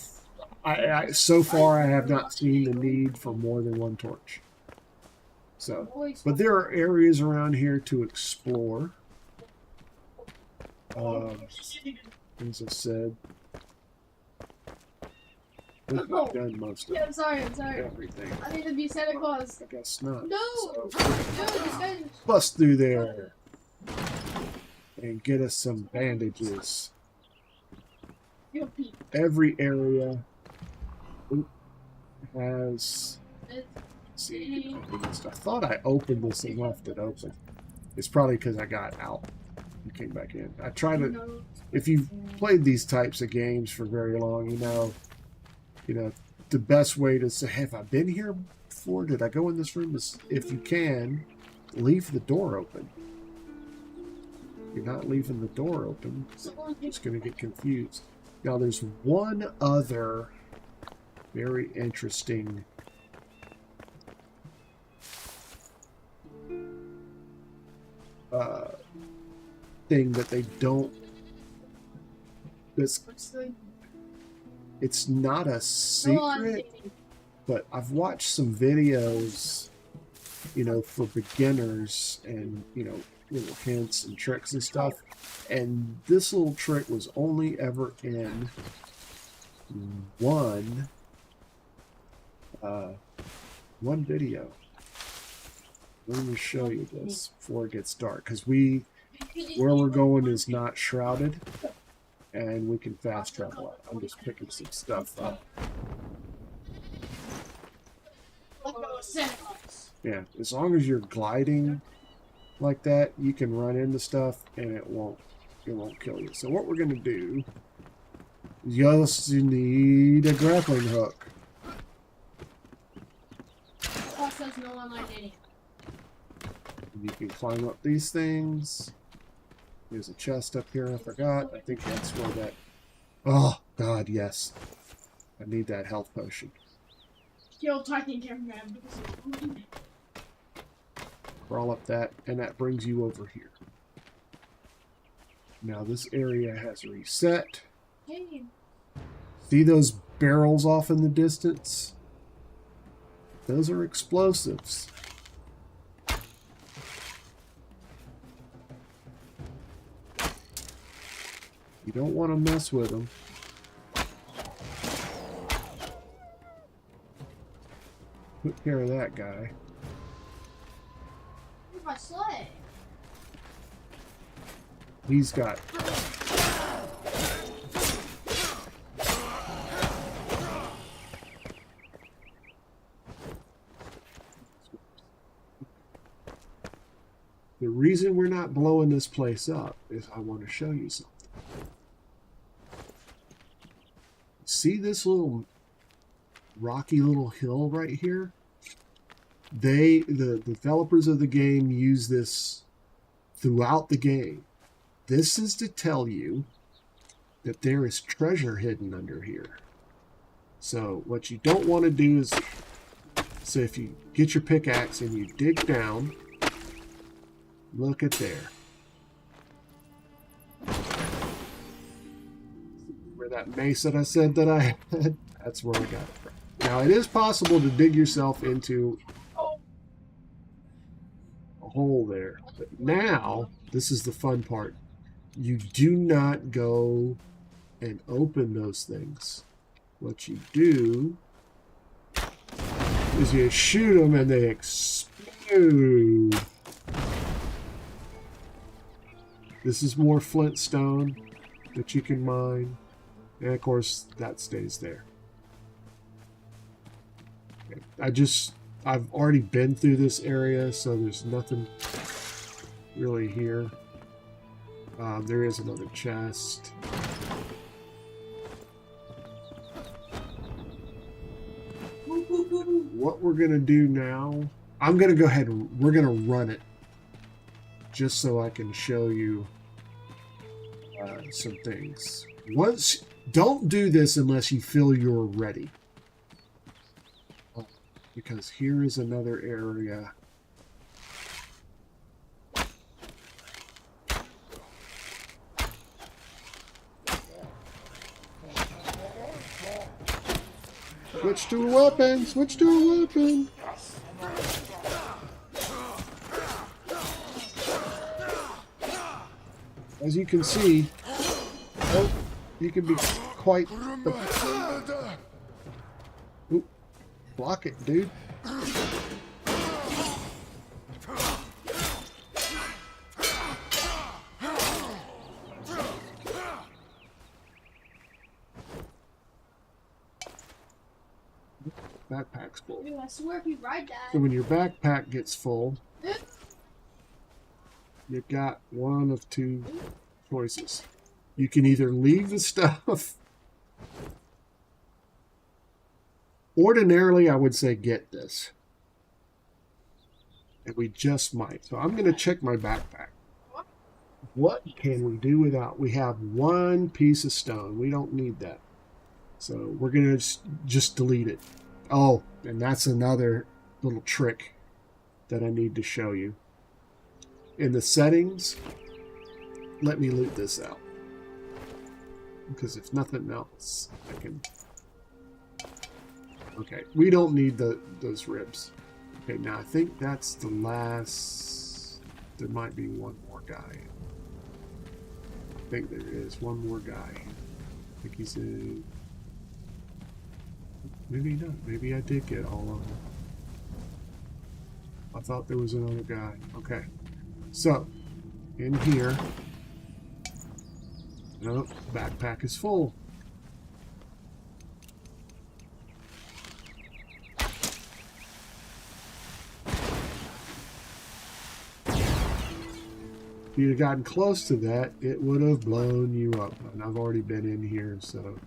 so far I have not seen the need for more than one torch. So, but there are areas around here to explore. As I said, we've done most of Yeah, I'm sorry. everything. I need to be Santa Claus. I guess not. No! So, Dude, this guy... bust through there and get us some bandages. Every area has. Let's see, I thought I opened this and left it open. It's probably because I got out and came back in. I try to. If you've played these types of games for very long, you know the best way to say, "Have I been here before? Did I go in this room?" Is if you can, leave the door open. You're not leaving the door open. You're just going to get confused. Now, there's one other very interesting thing that they don't. It's not a secret, but I've watched some videos, for beginners and, little hints and tricks and stuff. And this little trick was only ever in one video. Let me show you this before it gets dark, because where we're going is not shrouded, and we can fast travel out. I'm just picking some stuff up. Yeah, as long as you're gliding like that, you can run into stuff and it won't kill you. So what we're gonna do is you need a grappling hook. You can climb up these things. There's a chest up here. I forgot. I think that's where that. Oh God, yes. I need that health potion. Kill Titan cameraman. Crawl up that, and that brings you over here. Now this area has reset. Hey, See those barrels off in the distance? Those are explosives. You don't want to mess with them. Took care of that guy. where's my sleigh? He's got... The reason we're not blowing this place up is I want to show you something. See this little rocky little hill right here? The developers of the game use this throughout the game. This is to tell you that there is treasure hidden under here. So what you don't want to do is, so if you get your pickaxe and you dig down, look at there. Where that mace that I said that I had, that's where I got it from. Now it is possible to dig yourself into a hole there. But now, this is the fun part. You do not go and open those things. What you do is you shoot them and they explode. This is more flintstone that you can mine. And of course, that stays there. Okay. I've already been through this area, so there's nothing really here. There is another chest. What we're going to do now, I'm going to go ahead and we're going to run it just so I can show you some things. Don't do this unless you feel you're ready. Because here is another area. Switch to a weapon! Switch to a weapon! As you can see, you can be quite the... Oop, block it, dude. Backpack's full. Dude, I swear if you ride that. So when your backpack gets full, you've got one of two choices. You can either leave the stuff. Ordinarily, I would say get this. And we just might. So I'm going to check my backpack. What can we do without? We have one piece of stone. We don't need that. So we're going to just delete it. Oh, and that's another little trick that I need to show you. In the settings, let me loot this out. Because if nothing else, I can... Okay, we don't need those ribs. Okay, now I think that's the last... There might be one more guy. I think there is one more guy. I think he's in... Maybe not. Maybe I did get all of them. I thought there was another guy. Okay. So, in here... Nope, backpack is full. If you'd have gotten close to that, it would have blown you up. And I've already been in here, so...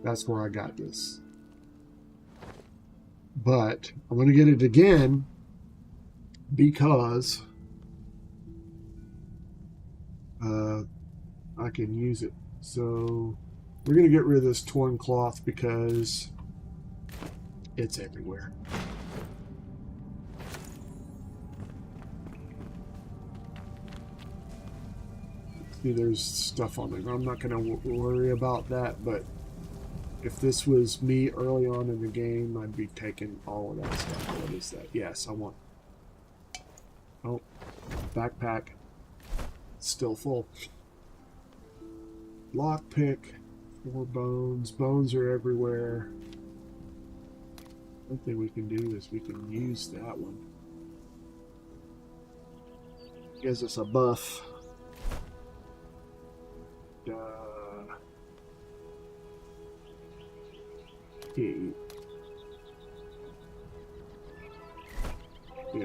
That's where I got this. But I'm going to get it again because I can use it. So we're going to get rid of this torn cloth because it's everywhere. See, there's stuff on there. I'm not going to worry about that, but if this was me early on in the game, I'd be taking all of that stuff. What is that? Yes, I want... Oh, backpack. Still full. Lockpick. 4 bones. Bones are everywhere. One thing we can do is we can use that one. Gives us a buff. Yeah,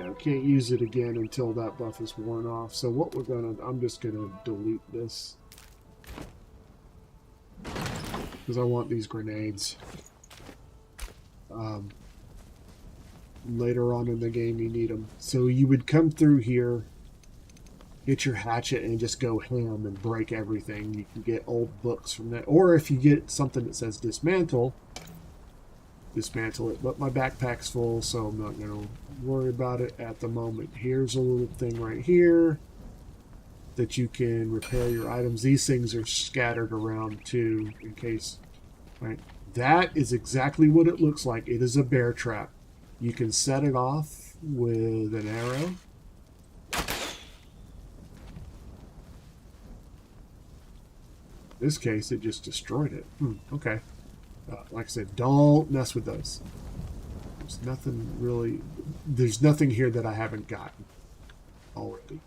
I can't use it again until that buff is worn off. So what we're gonna, I'm just gonna delete this because I want these grenades. Later on in the game, you need them. So you would come through here, get your hatchet, and just go ham and break everything. You can get old books from that, or if you get something that says dismantle it. But my backpack's full, so I'm not going to worry about it at the moment. Here's a little thing right here that you can repair your items. These things are scattered around too, in case. Right, that is exactly what it looks like. It is a bear trap. You can set it off with an arrow. In this case, it just destroyed it. Okay. Like I said, don't mess with those. There's nothing really... There's nothing here that I haven't gotten already.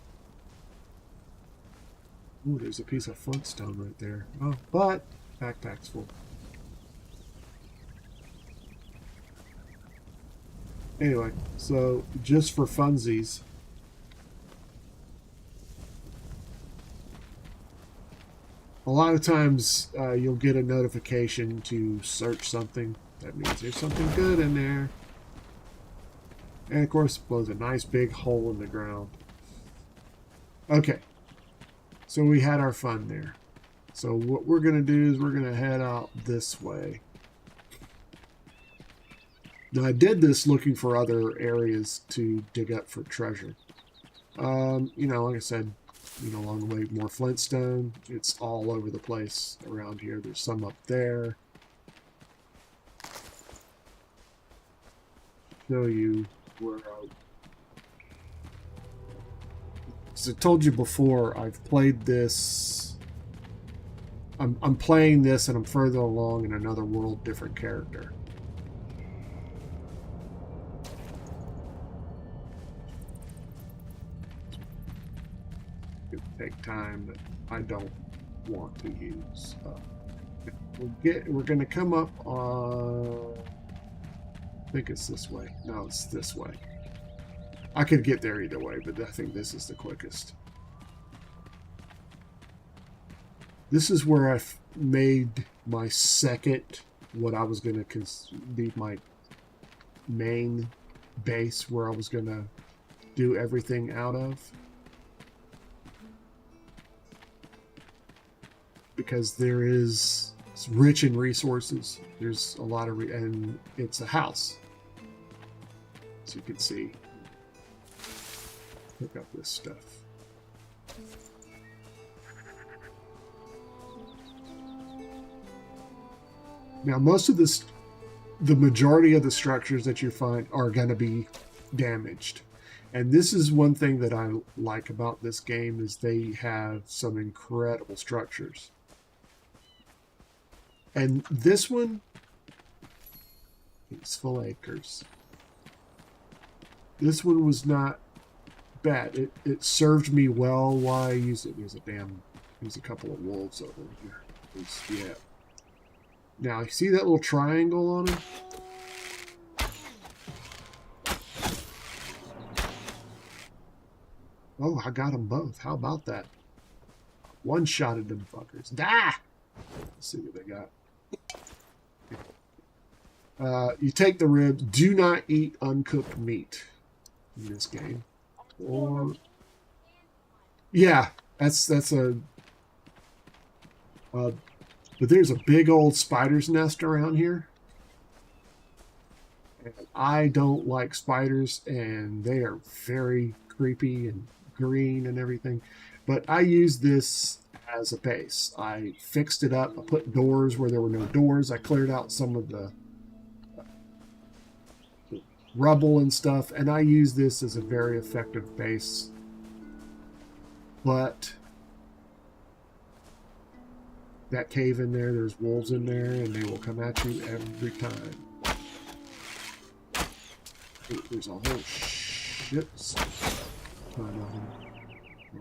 Ooh, there's a piece of flintstone right there. Oh, but backpack's full. Anyway, so just for funsies, a lot of times you'll get a notification to search something. That means there's something good in there. And of course, it blows a nice big hole in the ground. Okay, so we had our fun there. So what we're going to do is we're going to head out this way. Now, I did this looking for other areas to dig up for treasure. You know, like I said, you know, along the way, more flintstone. It's all over the place around here. There's some up there. Show you where as I told you before, I've played this. I'm playing this, and I'm further along in another world, different character. Take time that I don't want to use. We're going to come up on... I think it's this way. No, it's this way. I could get there either way, but I think this is the quickest. This is where I've made my second, what I was going to be my main base, where I was going to do everything out of. Because there is, it's rich in resources. There's a lot of, and it's a house. As you can see. Pick up this stuff. Now, most of this, the majority of the structures that you find are going to be damaged. And this is one thing that I like about this game, is they have some incredible structures. And this one, Peaceful Acres. This one was not bad. It served me well while I used it. There's a couple of wolves over here. Yeah. Now, you see that little triangle on it? Oh, I got them both. How about that? One-shotted them fuckers. Die! Let's see what they got. You take the ribs. Do not eat uncooked meat in this game. Or yeah, that's a. But there's a big old spider's nest around here. And I don't like spiders, and they are very creepy and green and everything. But I use this as a base. I fixed it up. I put doors where there were no doors. I cleared out some of the rubble and stuff, and I use this as a very effective base. But that cave in there, there's wolves in there, and they will come at you every time. Ooh, there's a whole shit ton of them.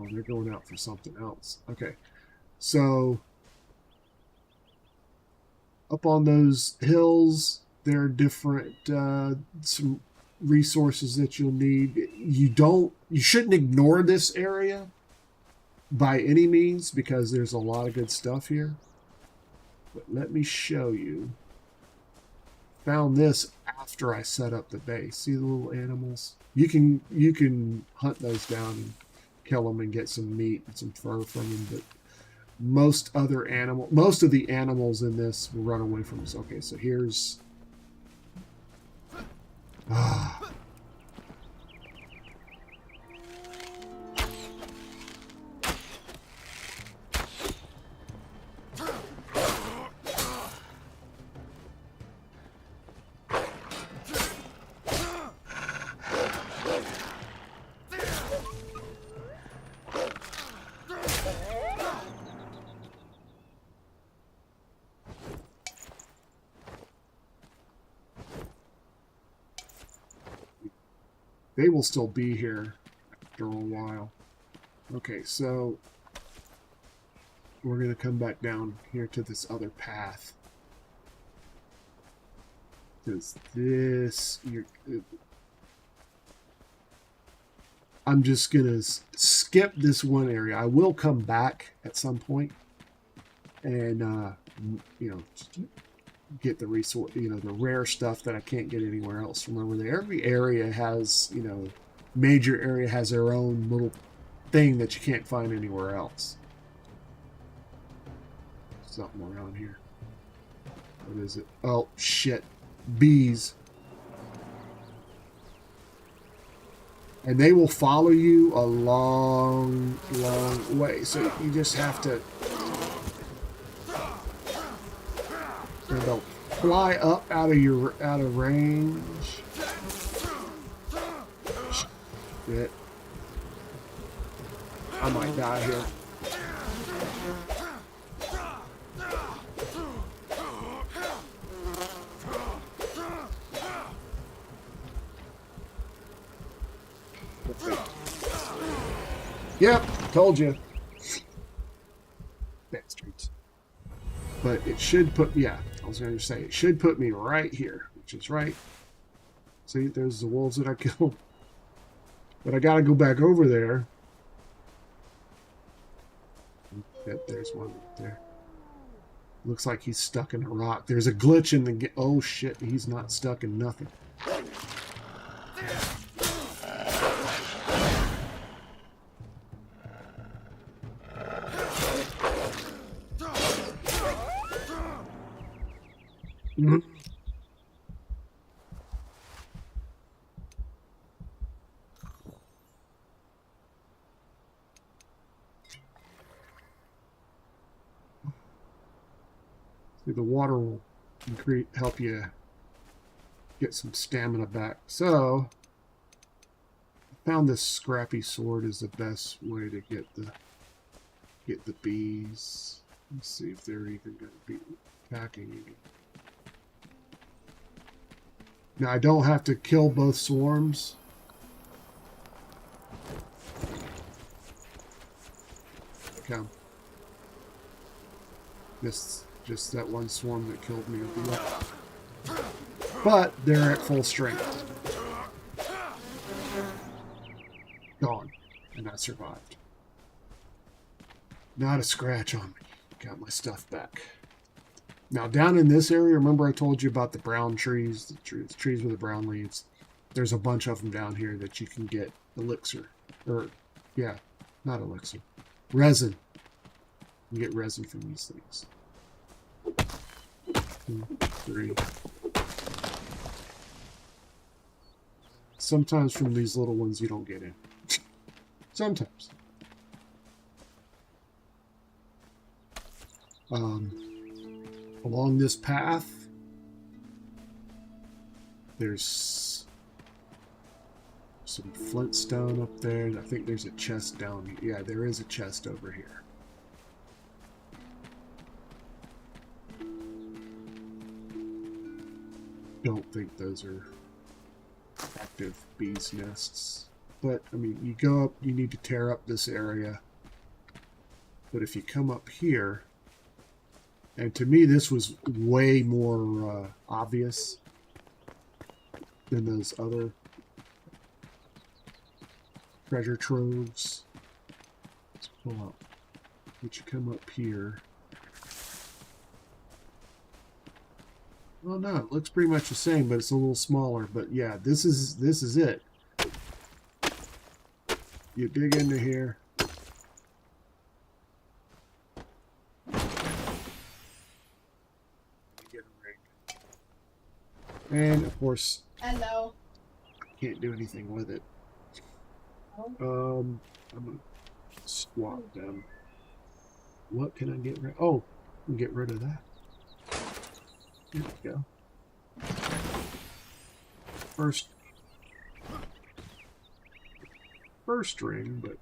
Oh, they're going out for something else. Okay, so up on those hills, there are different some resources that you'll need. You shouldn't ignore this area by any means, because there's a lot of good stuff here. But let me show you. Found this after I set up the base. See the little animals? You can hunt those down and kill them and get some meat and some fur from them, but most of the animals in this will run away from us. Okay, so here's they will still be here after a while. Okay, so we're going to come back down here to this other path. Because I'm just going to skip this one area. I will come back at some point and, get the resource, the rare stuff that I can't get anywhere else. Remember that every area has, major area has their own little thing that you can't find anywhere else. Something around here. What is it? Oh, shit. Bees. And they will follow you a long, long way. So you just have to... And they'll fly up out of range. Shit. I might die here. Yep, told you. Bastards. But it should put, I was going to say, it should put me right here, which is right. See, there's the wolves that I killed. But I got to go back over there. Yep, there's one right there. Looks like he's stuck in a rock. There's a glitch in the... Oh, shit, he's not stuck in nothing. Mm-hmm. See, the water will help you get some stamina back. So, I found this scrappy sword is the best way to get the bees. Let's see if they're even going to be attacking you. Now, I don't have to kill both swarms. Okay. Just that one swarm that killed me. But they're at full strength. Gone. And I survived. Not a scratch on me. Got my stuff back. Now, down in this area, remember I told you about the brown trees, the trees with the brown leaves? There's a bunch of them down here that you can get elixir. Not elixir. Resin. You get resin from these things. 2, 3. Sometimes from these little ones you don't get in. Sometimes. Along this path, there's some flintstone up there. I think there's a chest down here. Yeah, there is a chest over here. Don't think those are active bees' nests. But, I mean, you go up, you need to tear up this area. But if you come up here, and to me this was way more obvious than those other treasure troves. Let's pull up. But you come up here. Well, no, it looks pretty much the same, but it's a little smaller. But yeah, this is it. You dig into here. You get a ring. And of course, Hello. I can't do anything with it. Oh. I'm gonna swap them. What can I get rid? Oh, I can get rid of that. There we go. First ring, but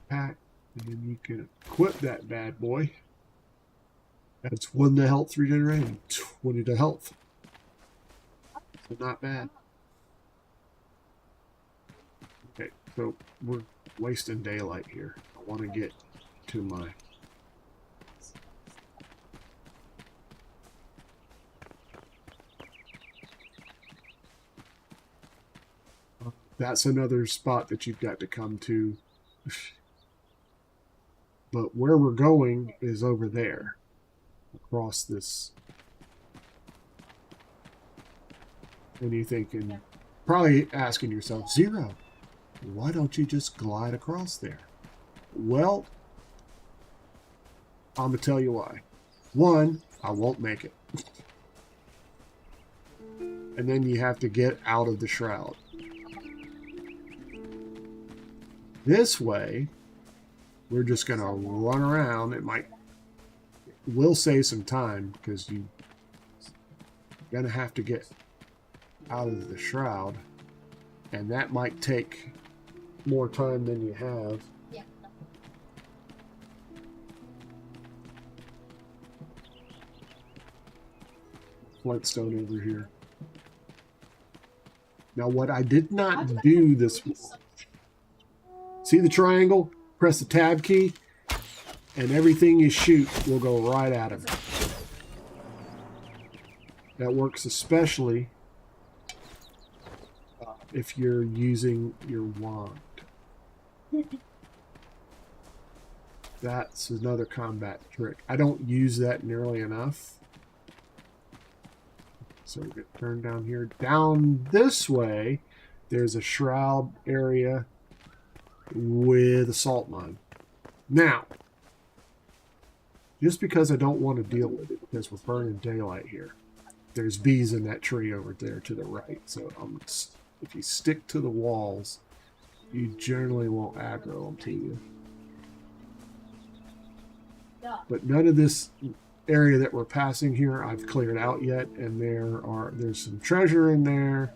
pack, and then you can equip that bad boy. That's 1 to health regenerating, 20 to health. So not bad. Okay, so we're wasting daylight here. I want to get to my that's another spot that you've got to come to. But where we're going is over there. Across this. And you're thinking, probably asking yourself, Zero, why don't you just glide across there? Well, I'm going to tell you why. One, I won't make it. And then you have to get out of the shroud. This way, we're just going to run around. It will save some time because you're going to have to get out of the shroud. And that might take more time than you have. Yeah. Flintstone over here. Now, what I did not do this... See the triangle? Press the tab key, and everything you shoot will go right at him. That works especially if you're using your wand. That's another combat trick. I don't use that nearly enough. So we're going to turn down here. Down this way, there's a shroud area with a salt mine. Now, just because I don't want to deal with it, because we're burning daylight here, there's bees in that tree over there to the right. So if you stick to the walls, you generally won't aggro them to you. But none of this area that we're passing here I've cleared out yet, and there's some treasure in there,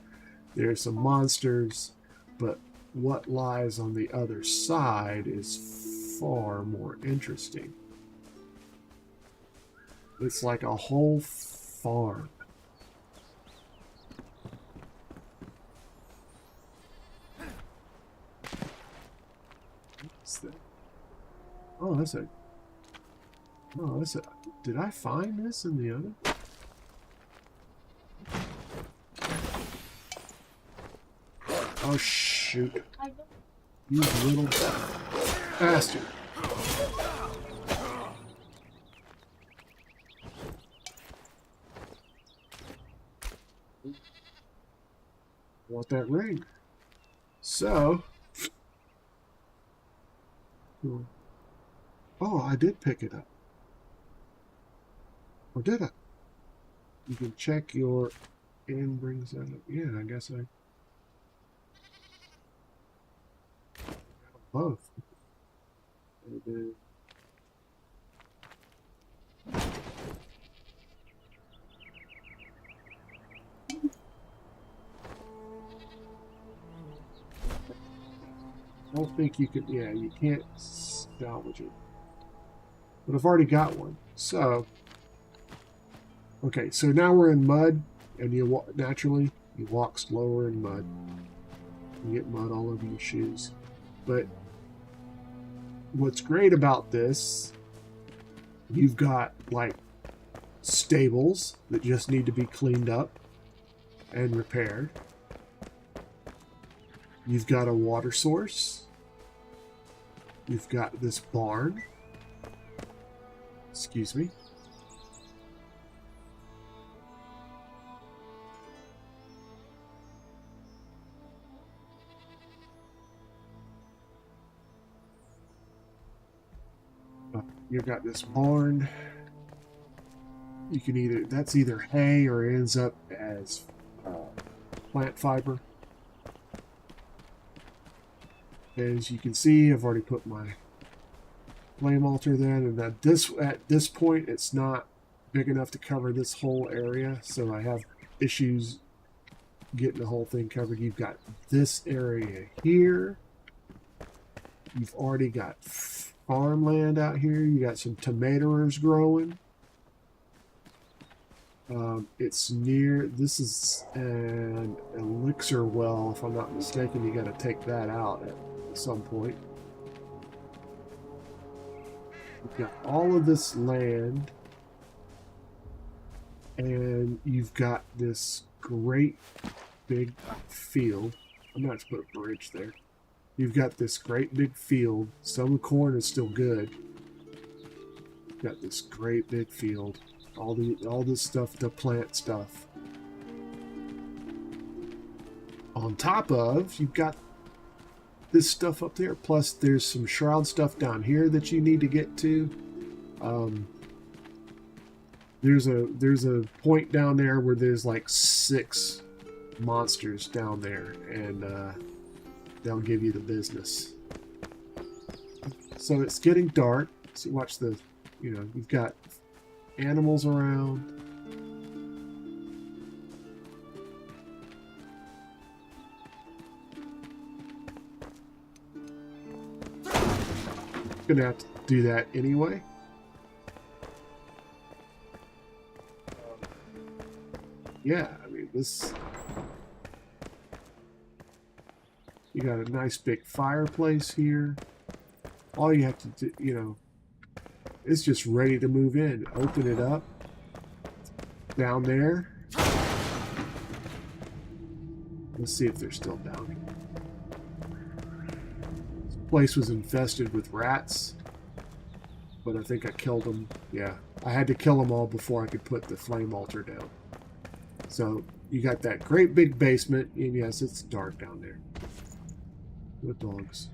there's some monsters, but what lies on the other side is far more interesting. It's like a whole farm. What's that? Oh, that's a... Oh, that's a... Did I find this in the other? Oh, shoot. You little bastard. Want that ring. So... Oh, I did pick it up. Or did I? You can check your... And brings that up. Yeah, I guess I... Both. I don't think you can, yeah, you can't salvage it. But I've already got one. So, okay, so now we're in mud, and you naturally, you walk slower in mud. You get mud all over your shoes. But what's great about this, you've got, like, stables that just need to be cleaned up and repaired. You've got a water source. You've got this barn. Excuse me. You've got this barn. You can either, that's either hay or it ends up as plant fiber. As you can see, I've already put my flame altar there, and at this point, it's not big enough to cover this whole area, so I have issues getting the whole thing covered. You've got this area here. You've already got farmland out here. You got some tomatoes growing. It's near, this is an elixir well, if I'm not mistaken. You got to take that out at some point. You've got all of this land, and you've got this great big field. I'm going to have to put a bridge there. You've got this great big field. Some corn is still good. You've got this great big field. All this stuff, the plant stuff. On top of, you've got this stuff up there. Plus, there's some shroud stuff down here that you need to get to. There's a point down there where there's like 6 monsters down there, and they'll give you the business. So it's getting dark. So watch the, you've got animals around. Gonna have to do that anyway. Yeah, I mean, this, you got a nice big fireplace here. All you have to do, it's just ready to move in. Open it up. Down there. Let's see if they're still down here. This place was infested with rats, but I think I killed them. Yeah, I had to kill them all before I could put the flame altar down. So you got that great big basement, and yes, it's dark down there. With dogs.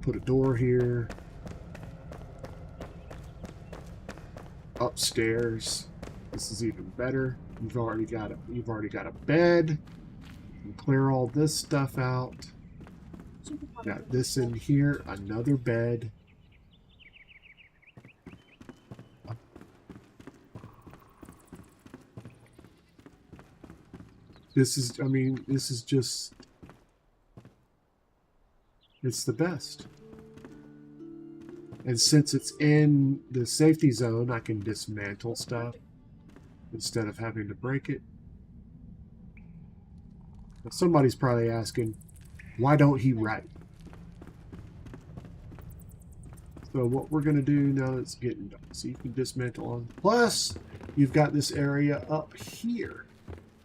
Put a door here. Upstairs, this is even better. You've already got a bed. You can clear all this stuff out. Got this in here, another bed. This is, I mean, this is just, it's the best. And since it's in the safety zone, I can dismantle stuff instead of having to break it. Now, somebody's probably asking, why don't he write? So what we're going to do now, it's getting done. So you can dismantle on. Plus, you've got this area up here,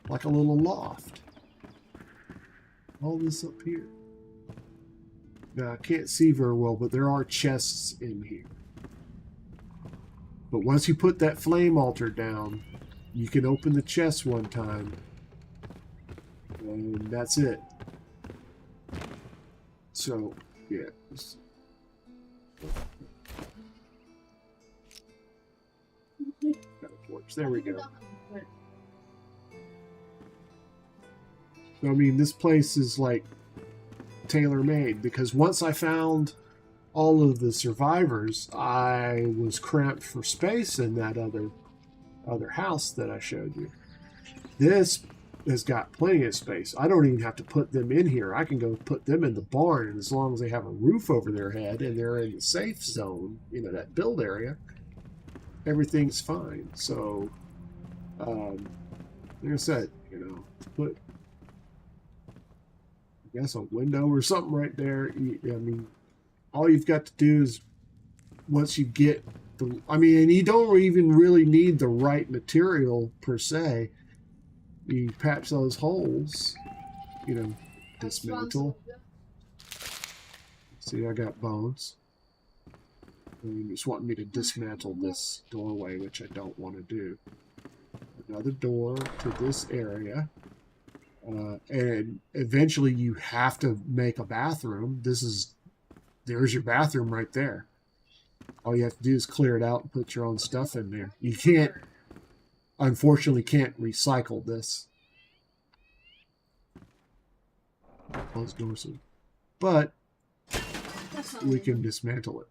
like a little loft. All this up here. Now, I can't see very well, but there are chests in here. But once you put that flame altar down, you can open the chest one time. And that's it. So, yeah. Got a torch. There we go. So, I mean, this place is like tailor-made, because once I found all of the survivors, I was cramped for space in that other house that I showed you. This has got plenty of space. I don't even have to put them in here. I can go put them in the barn, and as long as they have a roof over their head and they're in the safe zone, that build area, everything's fine. So, like I said, put, I guess, a window or something right there. I mean, all you've got to do is once you get and you don't even really need the right material per se. You patch those holes, dismantle. See, I got bones. And you just want me to dismantle this doorway, which I don't want to do. Another door to this area. And eventually you have to make a bathroom. There's your bathroom right there. All you have to do is clear it out and put your own stuff in there. You unfortunately can't recycle this. Close doors. But we can dismantle it.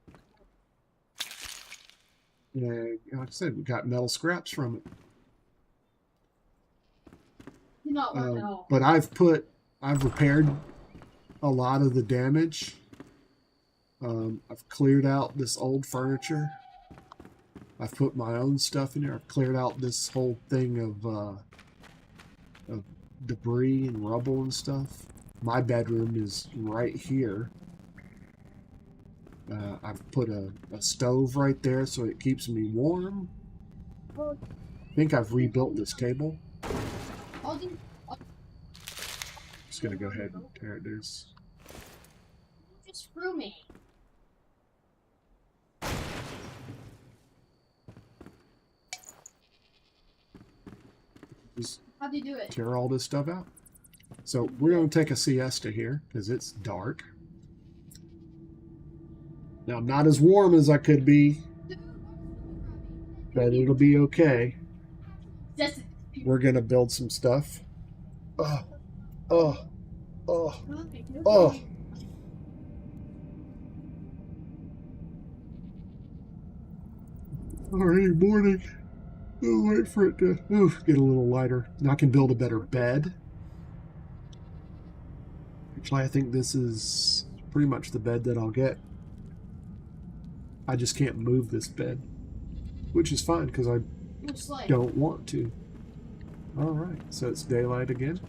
And like I said, we got metal scraps from it. But I've repaired a lot of the damage. I've cleared out this old furniture. I've put my own stuff in there. I've cleared out this whole thing of debris and rubble and stuff. My bedroom is right here. I've put a stove right there so it keeps me warm. I think I've rebuilt this table. Just gonna go ahead and tear it. Just screw me. How'd you do it? Tear all this stuff out. So we're going to take a siesta here because it's dark. Now, I'm not as warm as I could be, but it'll be okay. We're going to build some stuff. All right, morning. I'll wait for it to get a little lighter. Now I can build a better bed. Actually, I think this is pretty much the bed that I'll get. I just can't move this bed, which is fine because I don't want to. All right, so it's daylight again.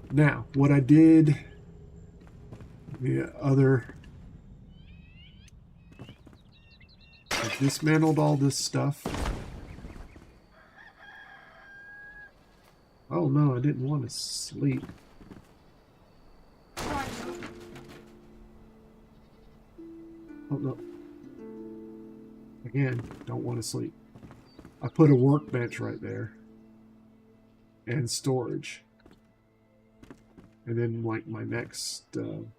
Now, what I did, I dismantled all this stuff. Oh no, I didn't want to sleep. Oh no. Again, don't want to sleep. I put a workbench right there. And storage. And then like my next thing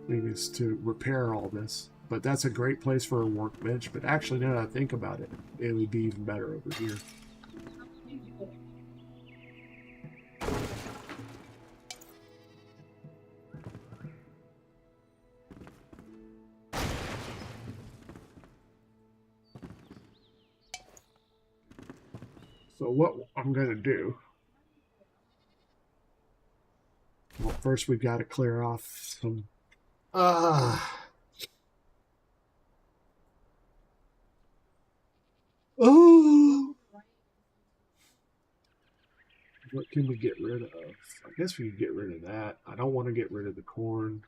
is to repair all this. But that's a great place for a workbench. But actually, now that I think about it, it would be even better over here. So what I'm going to do... Well, first we've got to clear off some... Oh! What can we get rid of? I guess we can get rid of that. I don't want to get rid of the corn.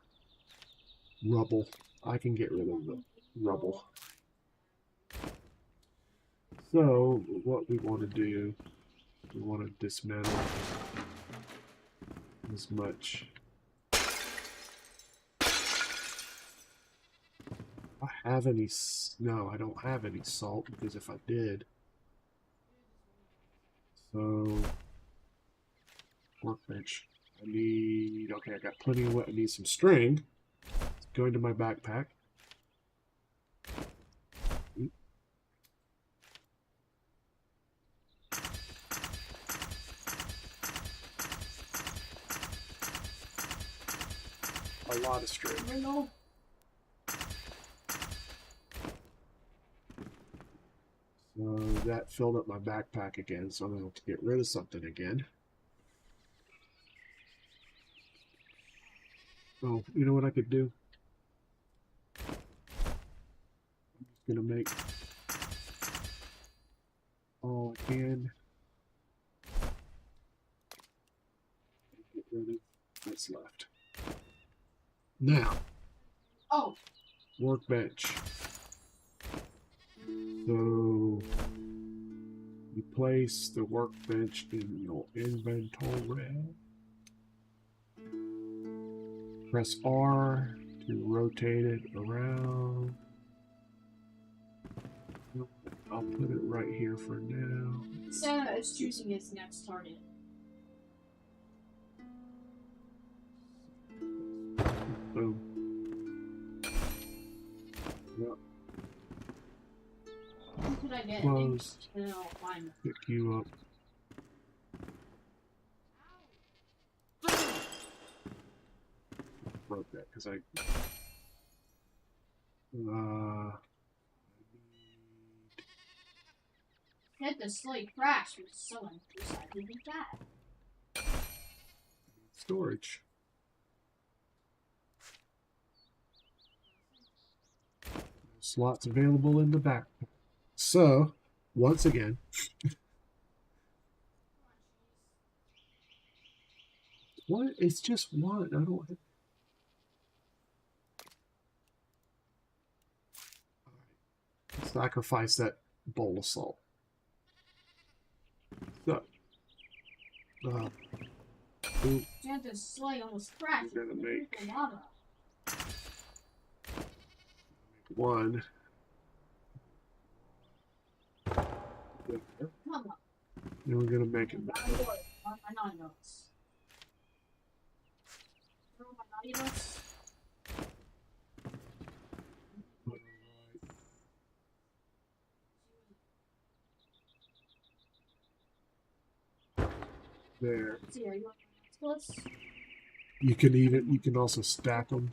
Rubble. I can get rid of the rubble. So, what we want to do, we want to dismantle as much. I have any... No, I don't have any salt, because if I did... So... Workbench. I need... Okay, I got plenty of what I need. Some string. Let's go into my backpack. a lot of string. I don't know. So that filled up my backpack again, so I'm going to have to get rid of something again. Oh, you know what I could do? I'm just going to make all I can. Get rid of what's left. Now, Oh, workbench. So you place the workbench in your inventory. Press R to rotate it around. I'll put it right here for now. Santa is choosing his next target. Boom. Yep. What could I get? Close. And then I'll find it. Pick you up. Broke that because I Hit the slight crash with someone decided to that. storage. Slots available in the back. So, once again, what? It's just one. I don't. Right. Sacrifice that bowl of salt. So, Santa's sleigh almost crashed. We're gonna make The lava. one. Come on. Then we're gonna make it. On my naughty notes. Throw my naughty notes. There. Let's see, are you on my next list? You can also stack them.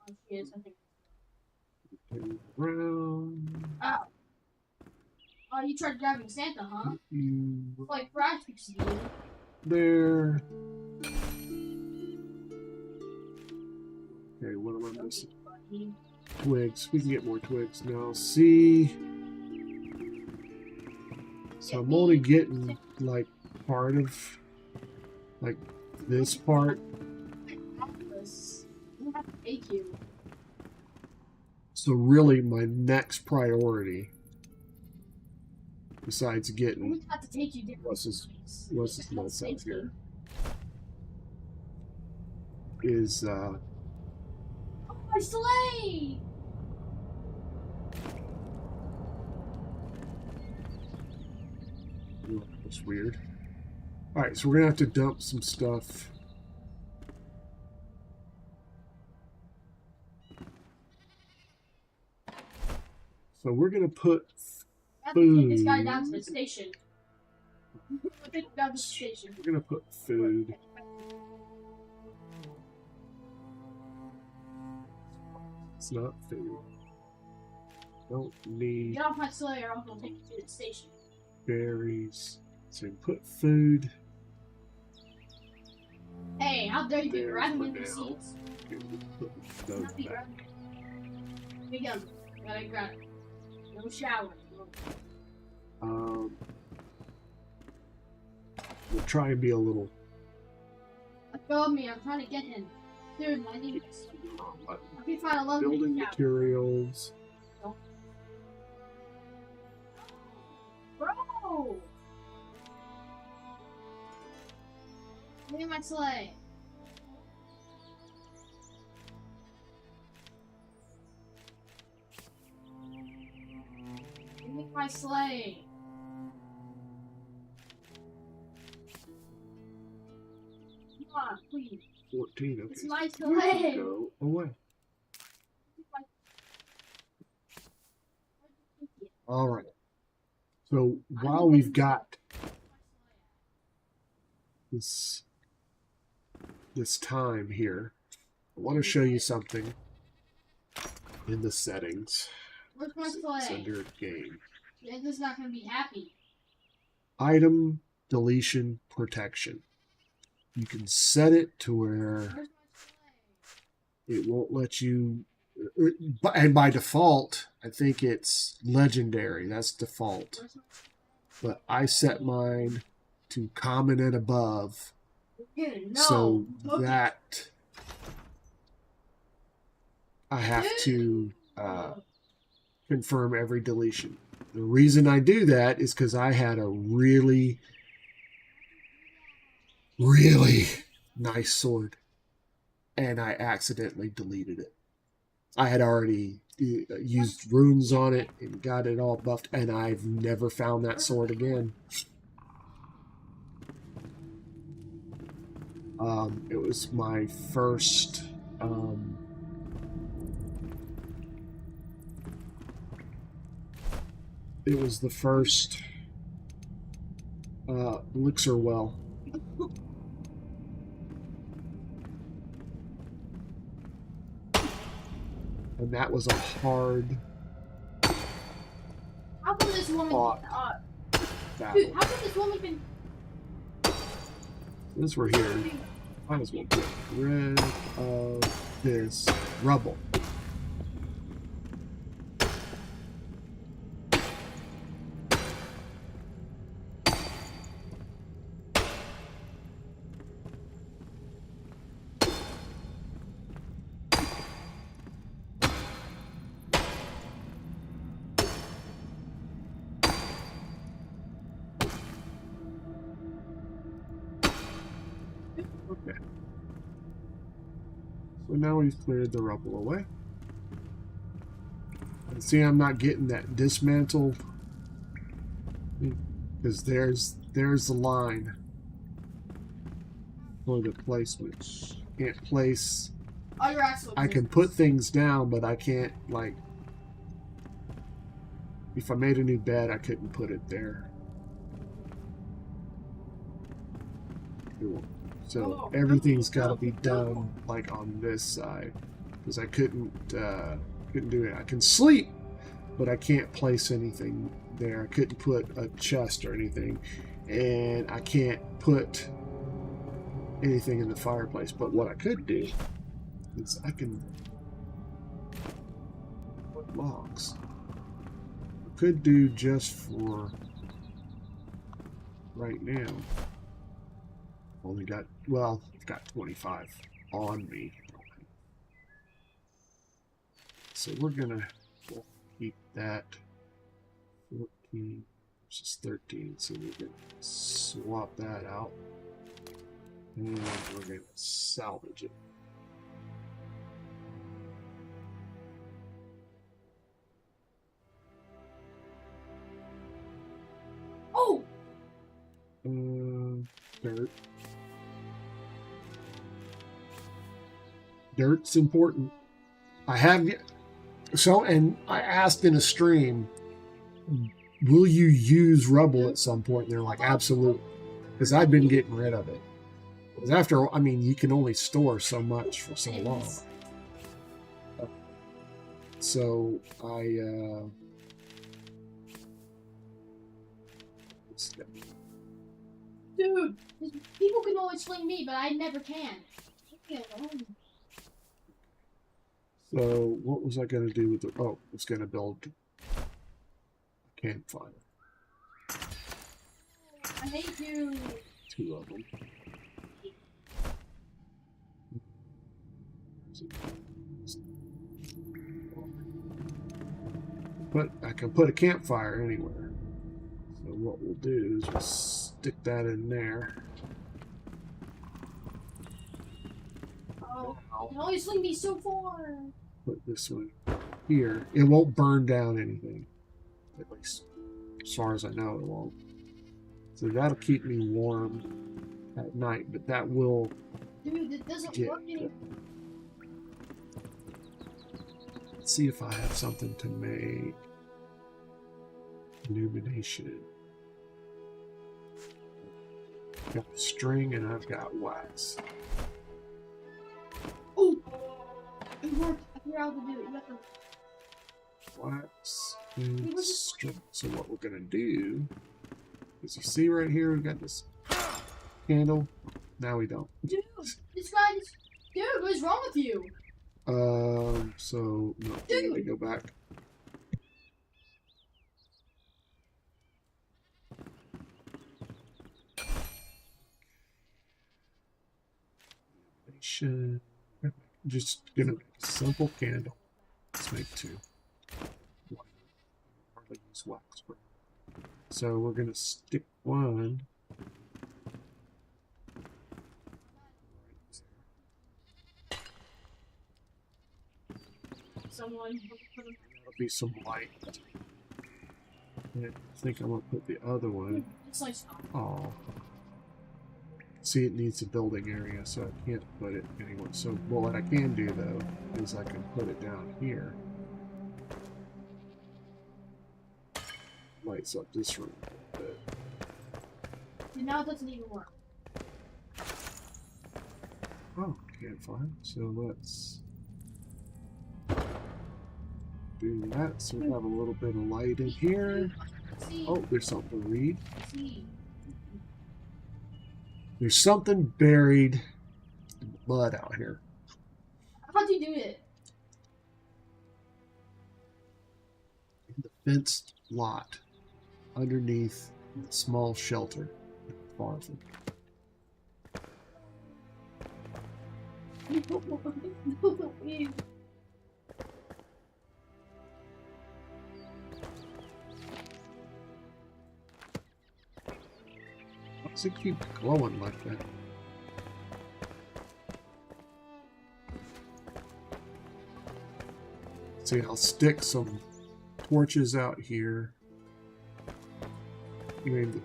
Oh, she is, I think. Around. Oh. Oh, you tried grabbing Santa, huh? You Like Brad keeps doing. there. Okay, what am I missing? Buddy. Twigs. We can get more twigs now. See. So I'm only getting like part of like this part. Atlas. I'm gonna have to take you. So really my next priority, besides I'm getting gonna have to take you different what's this places. nuts out here, is Oh, my sleigh! looks weird. Alright, so we're gonna have to dump some stuff. So we're gonna put I have to take this guy food. down to the station. I'll take him down to the station. We're gonna put food. It's not food. Don't need Get off my sleigh or I'm gonna take you to the station. berries. So we put food. Hey, how dare you be There grabbing for in the now. seats? Put those Not be back. grabbing. Big gun. Gotta grab it. No shower. We'll try and be a little. Let go of me, I'm trying to get him. Dude, I need this. But I'll be fine, I love building you. materials. Bro! Give me my sleigh. Give me my sleigh. on, please. 14. Okay. It's my You slave. can go away. All right. So while we've got this time here, I want to show you something in the settings. Where's my It's slave? under game. This is not gonna be happy. Item deletion protection. You can set it to where Where's my slave? it won't let you, and by default, I think it's legendary. That's default. Where's my But I set mine to common and above, slave? No. so Okay. that I have to confirm every deletion. The reason I do that is because I had a really, really nice sword, and I accidentally deleted it. I had already used runes on it and got it all buffed, and I've never found that sword again. It was my first it was the first elixir well. And that was a hard How come this woman? Fought. Dude, battle. how come this woman can? Since we're here, might as well get rid of this rubble. Okay. So now we've cleared the rubble away. And see, I'm not getting that dismantle because there's the line for the placement. Can't place. Oh, you're actually. I can put things down, but I can't, like, if I made a new bed, I couldn't put it there. So everything's got to be done like on this side because I couldn't do it. I can sleep, but I can't place anything there. I couldn't put a chest or anything, and I can't put anything in the fireplace. But what I could do is I can put logs. I could do just for right now. Only got, well, I've got 25 on me. So we're gonna keep that 14 versus 13. So we're gonna swap that out. And we're gonna salvage it. Oh! Dirt. Dirt's important. I have so, and I asked in a stream, will you use rubble at some point? And they're like, absolutely, because I've been getting rid of it. Because after, I mean, you can only store so much for so long. So Dude, people can always swing me, but I never can. Leave me alone. So what was I going to do with the? Oh, I was going to build a campfire. I hate you. 2 of them. But I can put a campfire anywhere. So what we'll do is we'll stick that in there. Oh, you can always swing me so far. Put this one here. It won't burn down anything. At least as far as I know it won't. So that'll keep me warm. at night, but that will Dude, it doesn't get. work anymore. Let's see if I have something to make illumination. I've got string and I've got wax. Oh! It worked. I figured out how to do it. You have to... Wax and string. So what we're gonna do is, you see right here, we've got this candle. Now we don't. Dude, this guy is... Dude, what is wrong with you? So no, we need to go back. Just gonna make a simple candle. Let's make two. One. Hardly use wax for it. So we're gonna stick one Someone... That'll be some light. And I think I'm gonna put the other one. It's like stop. Oh. See, it needs a building area, so I can't put it anywhere. So, well, what I can do though is I can put it down here. Lights up this room a bit. And now it doesn't even work. Oh, can't find it. So let's do that. So we have a little bit of light in here. See? Oh, there's something to read. See? There's something buried in the mud out here. How'd you do it? In the fenced lot underneath a small shelter at the farm. No, please. Why does it keep glowing like that? See, I'll stick some torches out here. I mean,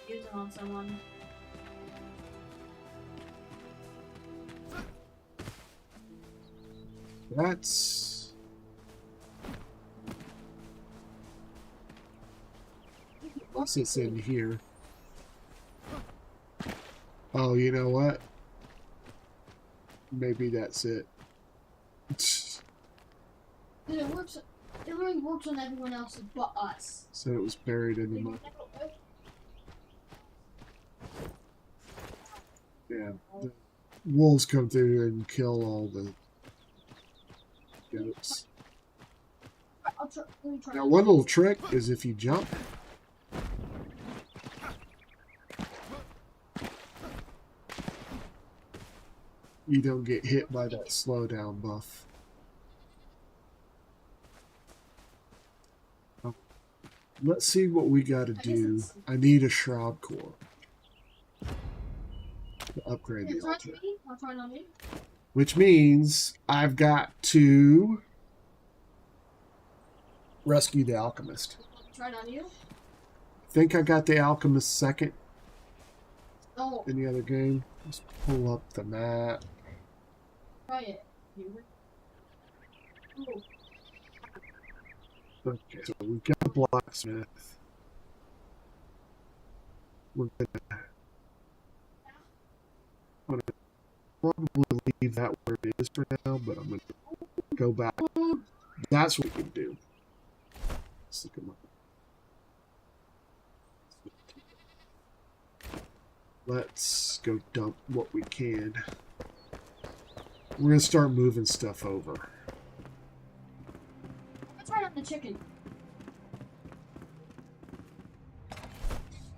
Use it on someone. that's... Unless it's in here. Oh, you know what? Maybe that's it. Dude, it works. It really works on everyone else but us. So it was buried in the mud. Yeah. The wolves come through and kill all the goats. I'll try. Let me try. Now, one little trick is if you jump, you don't get hit by that slowdown buff. Let's see what we got to do. I need a shroud core to upgrade the altar. I'll try it on me. Which means I've got to rescue the alchemist. Try it on you. I think I got the alchemist second Oh, in the other game. Let's pull up the map. try it. You. Oh, Okay, so we've got a blacksmith. I'm gonna probably leave that where it is for now, but I'm gonna go back. That's what we can do. Let's look at Let's go dump what we can. We're gonna start moving stuff over. let's try it on the chicken.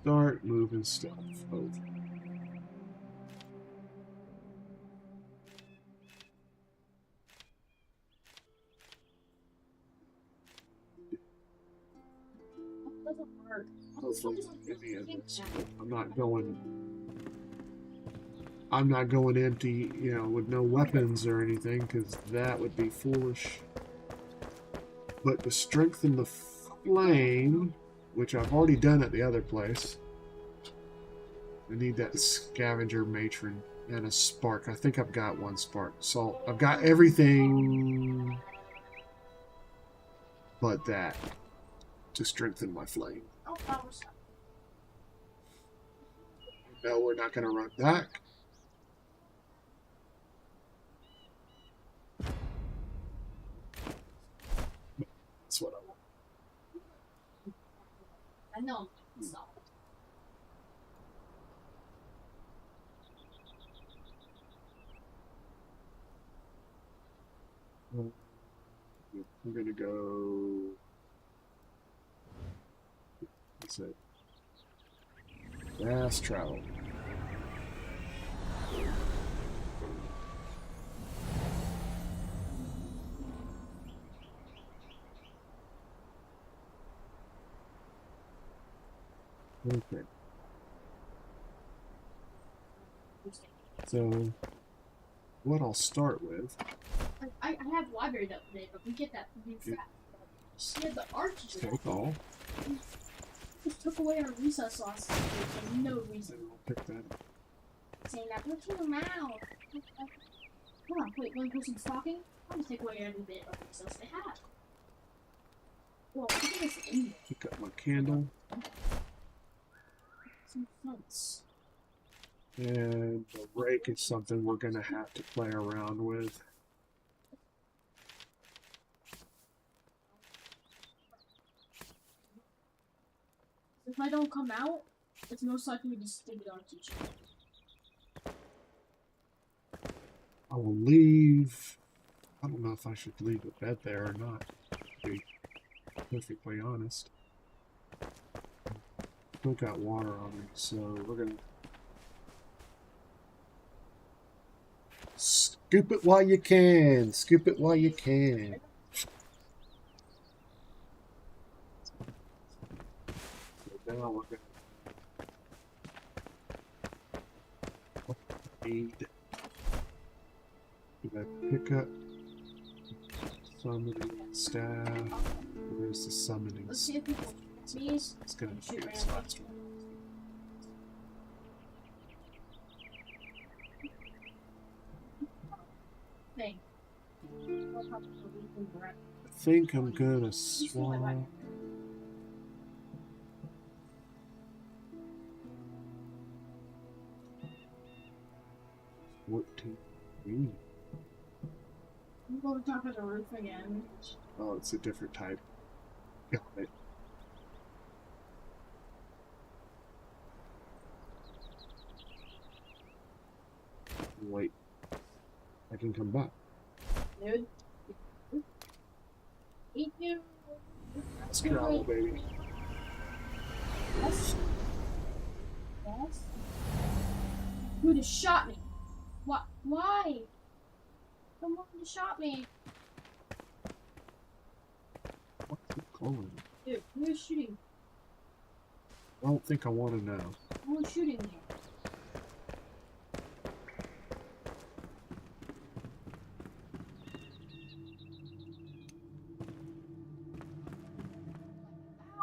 Start moving stuff over. That doesn't work. Hopefully any of this. I'm not going empty, you know, with no weapons or anything, because that would be foolish. But to strengthen the flame, which I've already done at the other place. I need that scavenger matron and a spark. I think I've got one spark. So I've got everything but that to strengthen my flame. Oh, power stuff. No, we're not going to run back. That's what I want. I know. Stop. We're going to go... What's it? Fast travel. Okay. So, what I'll start with... I have library up today, but we get that new fast. Yeah, the arches. Take all. Just took away our recess last week for no reason. I'll pick that up. Saying that we're too loud. Hold on, wait, one person's talking? I'll just take away every bit of recess they have. Well, look at this in there. Pick up my candle. Some fronts. And the rake is something we're going to have to play around with. If I don't come out, it's most likely to stick it on teacher. I will leave. I don't know if I should leave the bed there or not, to be perfectly honest. Still got water on me, so we're going to scoop it while you can. Scoop it while you can. So now we're going to need. Did I pick up summoning staff? Where's the summoning Let's staff? see if people sneeze. It's going to be Shoot this right last one. Thing. I think I'm gonna swap. 14. You go to top of the roof again. Oh, it's a different type. Got it. Wait. I can come back. Dude. Eat you. Let's travel, baby. Yes. Yes. Who just shot me? What? Why? Someone just shot me. What's it calling? Dude, who is shooting? I don't think I want to know. Who is shooting me?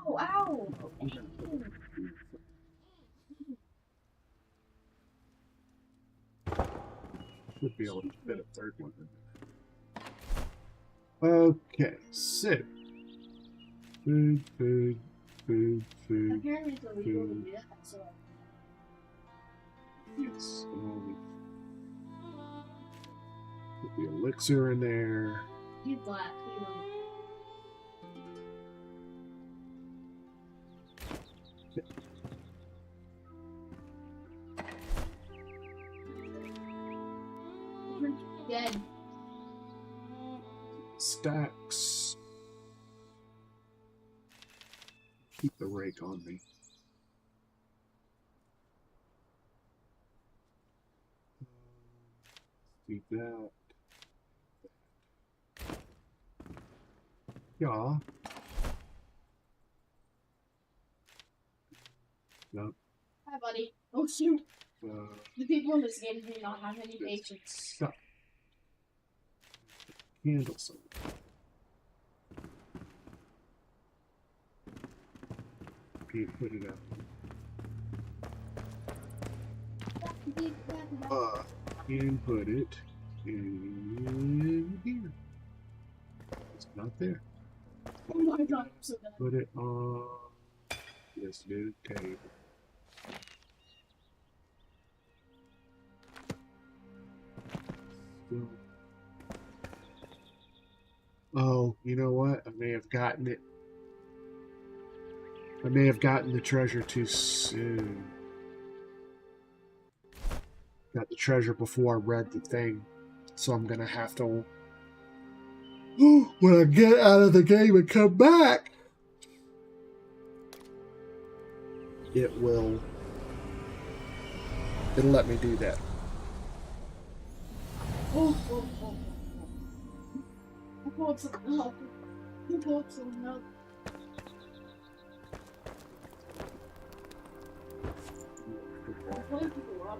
Ow, ow! Thank you. Should be able to fit a third one in there. Okay, so food, food, food, food. Apparently it's illegal to do that, so Yes. Put the elixir in there. he's black. He really- Dead. Stacks. Keep the rake on me. Keep that. Yeah. No. Hi, buddy. Oh, shoot. Uh, The people in this game do not have any patience. Stop. Candle somewhere. can't put it up. And put it in here. It's not there. Oh my god, I'm so bad. Put it on this new table. Still. Oh, you know what? I may have gotten it. I may have gotten the treasure too soon. Got the treasure before I read the thing. So I'm gonna have to, when I get out of the game and come back, it'll let me do that. Oh. I pulled something up. You pulled something up. I pulled people up.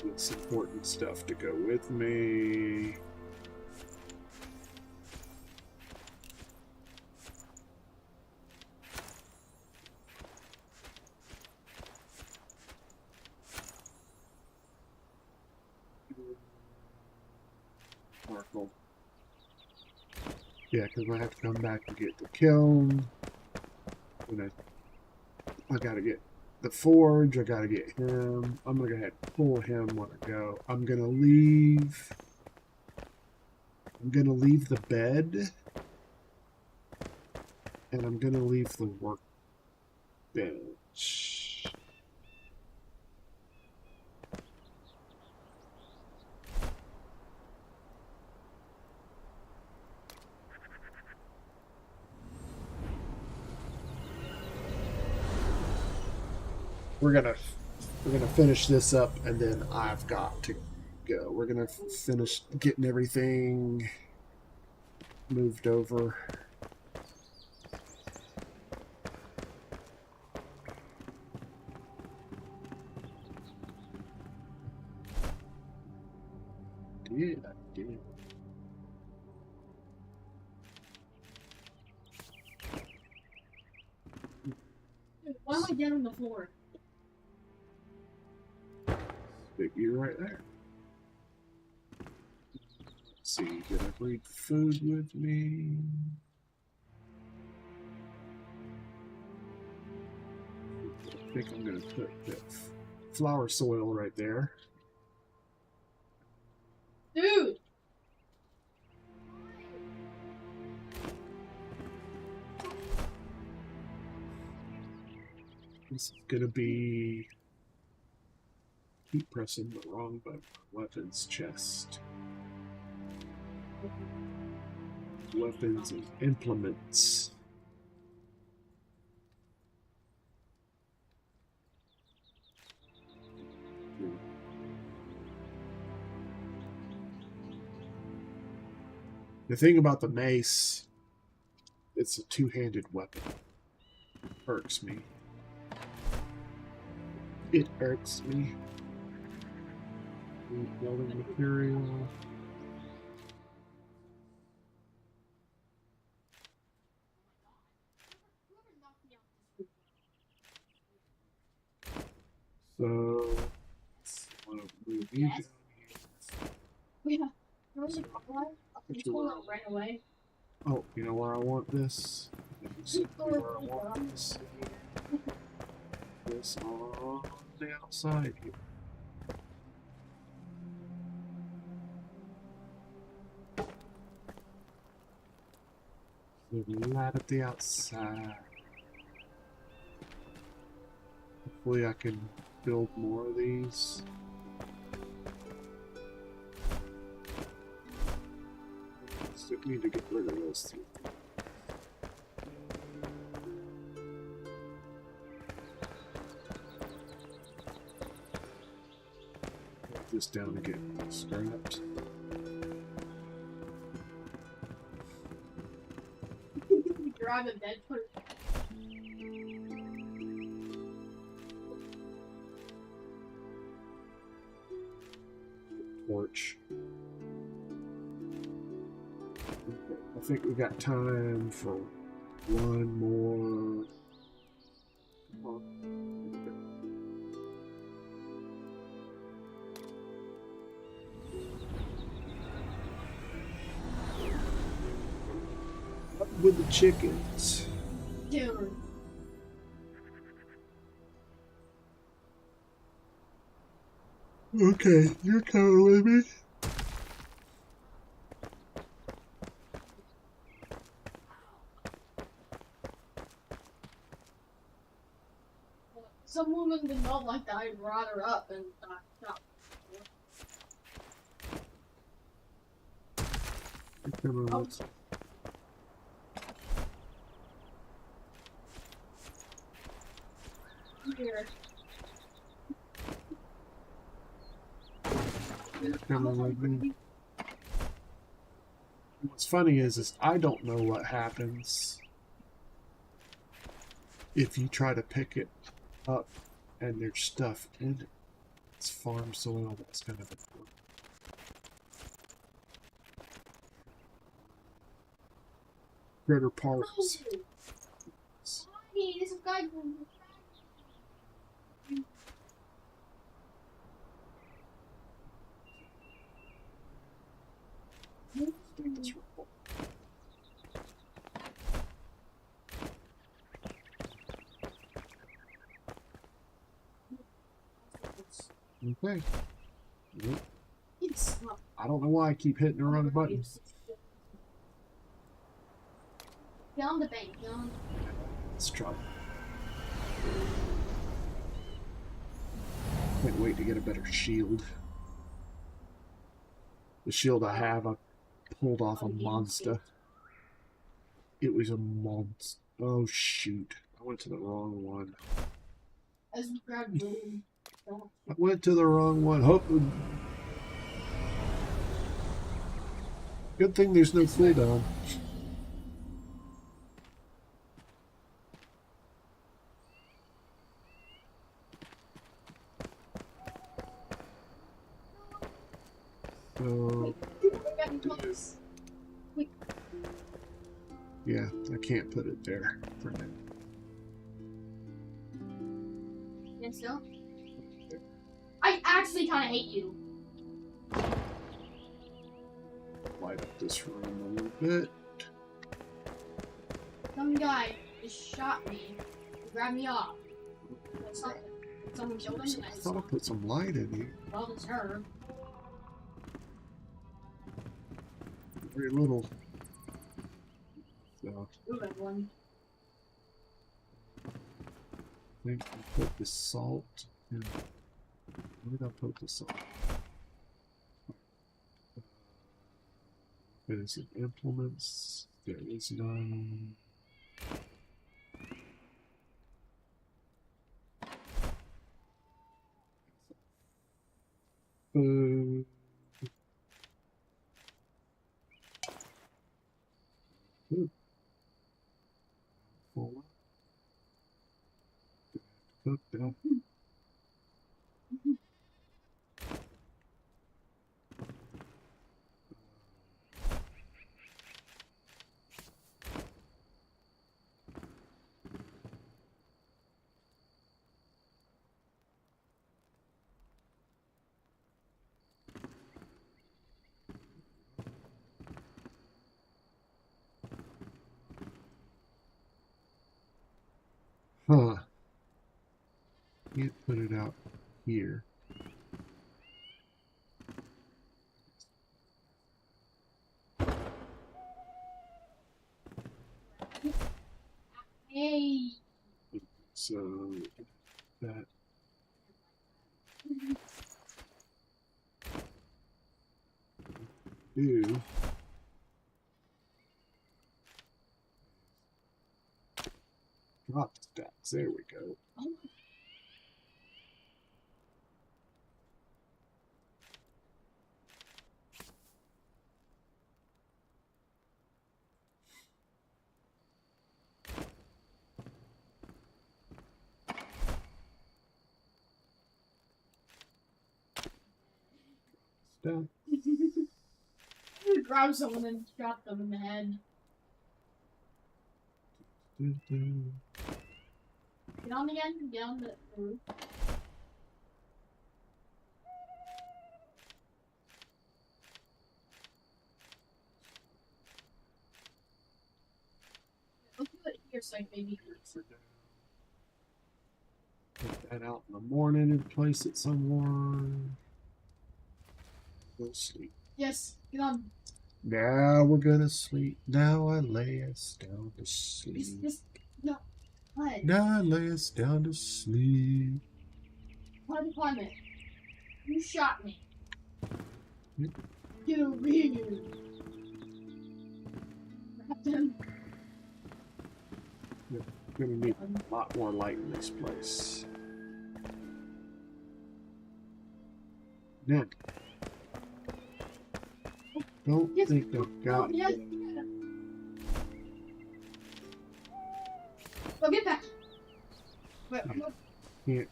It's important stuff to go with me. Sparkle. Yeah, because I have to come back to get the kiln. And I gotta get the forge. I gotta get him. I'm gonna go ahead and pull him when I go. I'm gonna leave the bed. And I'm gonna leave the workbench. We're gonna finish this up, and then I've got to go. We're gonna finish getting everything moved over. I did. Why am I down on the floor? Stick you right there. Let's see, did I bring food with me? I think I'm gonna put the flower soil right there. Dude! This is gonna be keep pressing the wrong button. Weapons chest. Weapons and implements. The thing about the mace, it's a two-handed weapon. It irks me. It irks me. Building material. So, I want to move you down here. Yeah. There was a couple of Put them. you Told right away. Oh, you know where I want this? Where I want this. This on the outside here. Right at the outside. Hopefully I can build more of these. Still need to get rid of those two. Put this down again. Scrapped. Drive a bed for torch. Okay, I think we got time for one more. Come on. Up with the chickens. Dude. Okay, you're coming with me. Some woman did not like that. I brought her up and not. You're coming Oh. with. Here. You're coming with me. What's funny is I don't know what happens if you try to pick it up and there's stuff in it. It's farm soil that's kind of important. Critter parts. Hey, this guy. Okay. Nope. It's not. I don't know why I keep hitting the wrong button. Get on the bank. Get on. Let's try. Can't wait to get a better shield. The shield I have, I pulled off a monster. It was a monster. Oh shoot! I went to the wrong one. As we grab room. I went to the wrong one. Hope. Good thing there's no cooldown. So, yeah, I can't put it there for now. Yes, no. I actually kind of hate you. Light up this room a little bit. Some guy just shot me. Grabbed me off. Someone killed him. I thought I put some light in here. Well, it's her. Very little. So, Ooh, that one. I think I put the salt in. Where did I put the salt? Is it implements? There is none. Food. Food. Full. Cook that. Huh. Can't put it out here. Hey. So that do drop stacks. There we go. Oh. down. Grab someone and shot them in the head. Get on again. Get on the roof. Let's do it here so I maybe. Take that out in the morning and place it somewhere. Go sleep. Yes, get on. Now we're gonna sleep. Now I lay us down to sleep. No. What? Now I lay us down to sleep. Hard deployment. You shot me. Yep. Get over here. Grab him. Gonna need a lot more light in this place. Now, don't Yes. think I've got Yes. it. Go get back. Wait, I'm gonna- Can't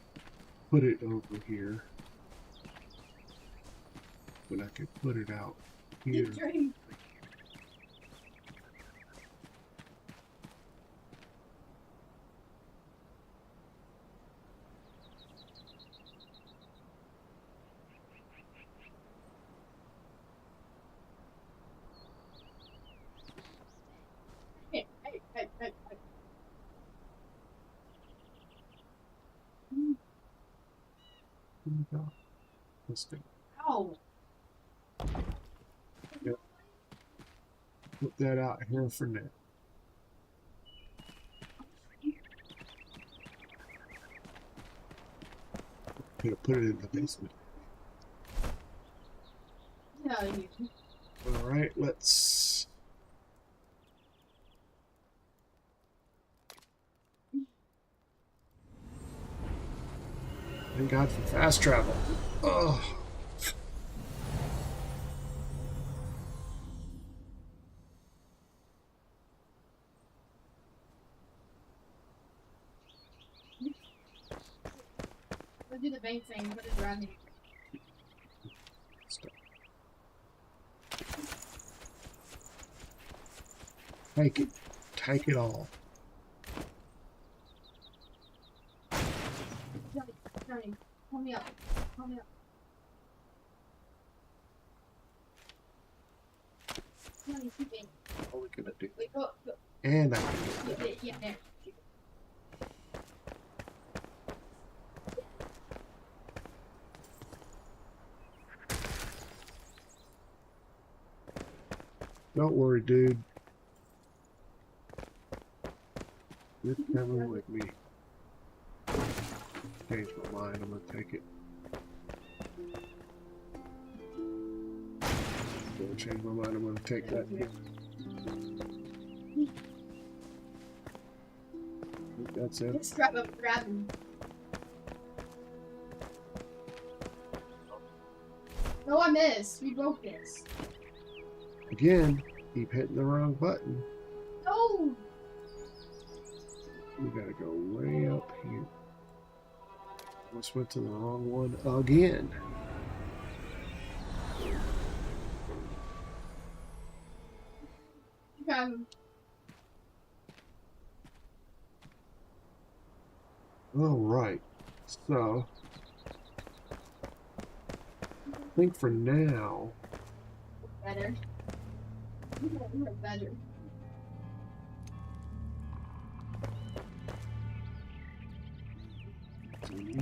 put it over here, but I could put it out here. Get trained. Hey. Let's go. Ow. Yep. Put that out here for now. Gonna put it in the basement. Get out of here. All right, let's. Thank God for fast travel. Oh. Let's do the bank thing. Put it around me. Stop. Take it. Take it all. Johnny, pull me up. Pull me up. Johnny, keep it. What are we gonna do? Wait, go. And I Yeah, there. don't worry, dude. You're coming with me. Change my mind. I'm gonna take it. Gonna change my mind. I'm gonna take that. I think that's it. Just grab him. No, I missed. We broke this. Again, keep hitting the wrong button. No! We gotta go way up here. Almost went to the wrong one again. Grab him. All right. So, I think for now, Better. You're better.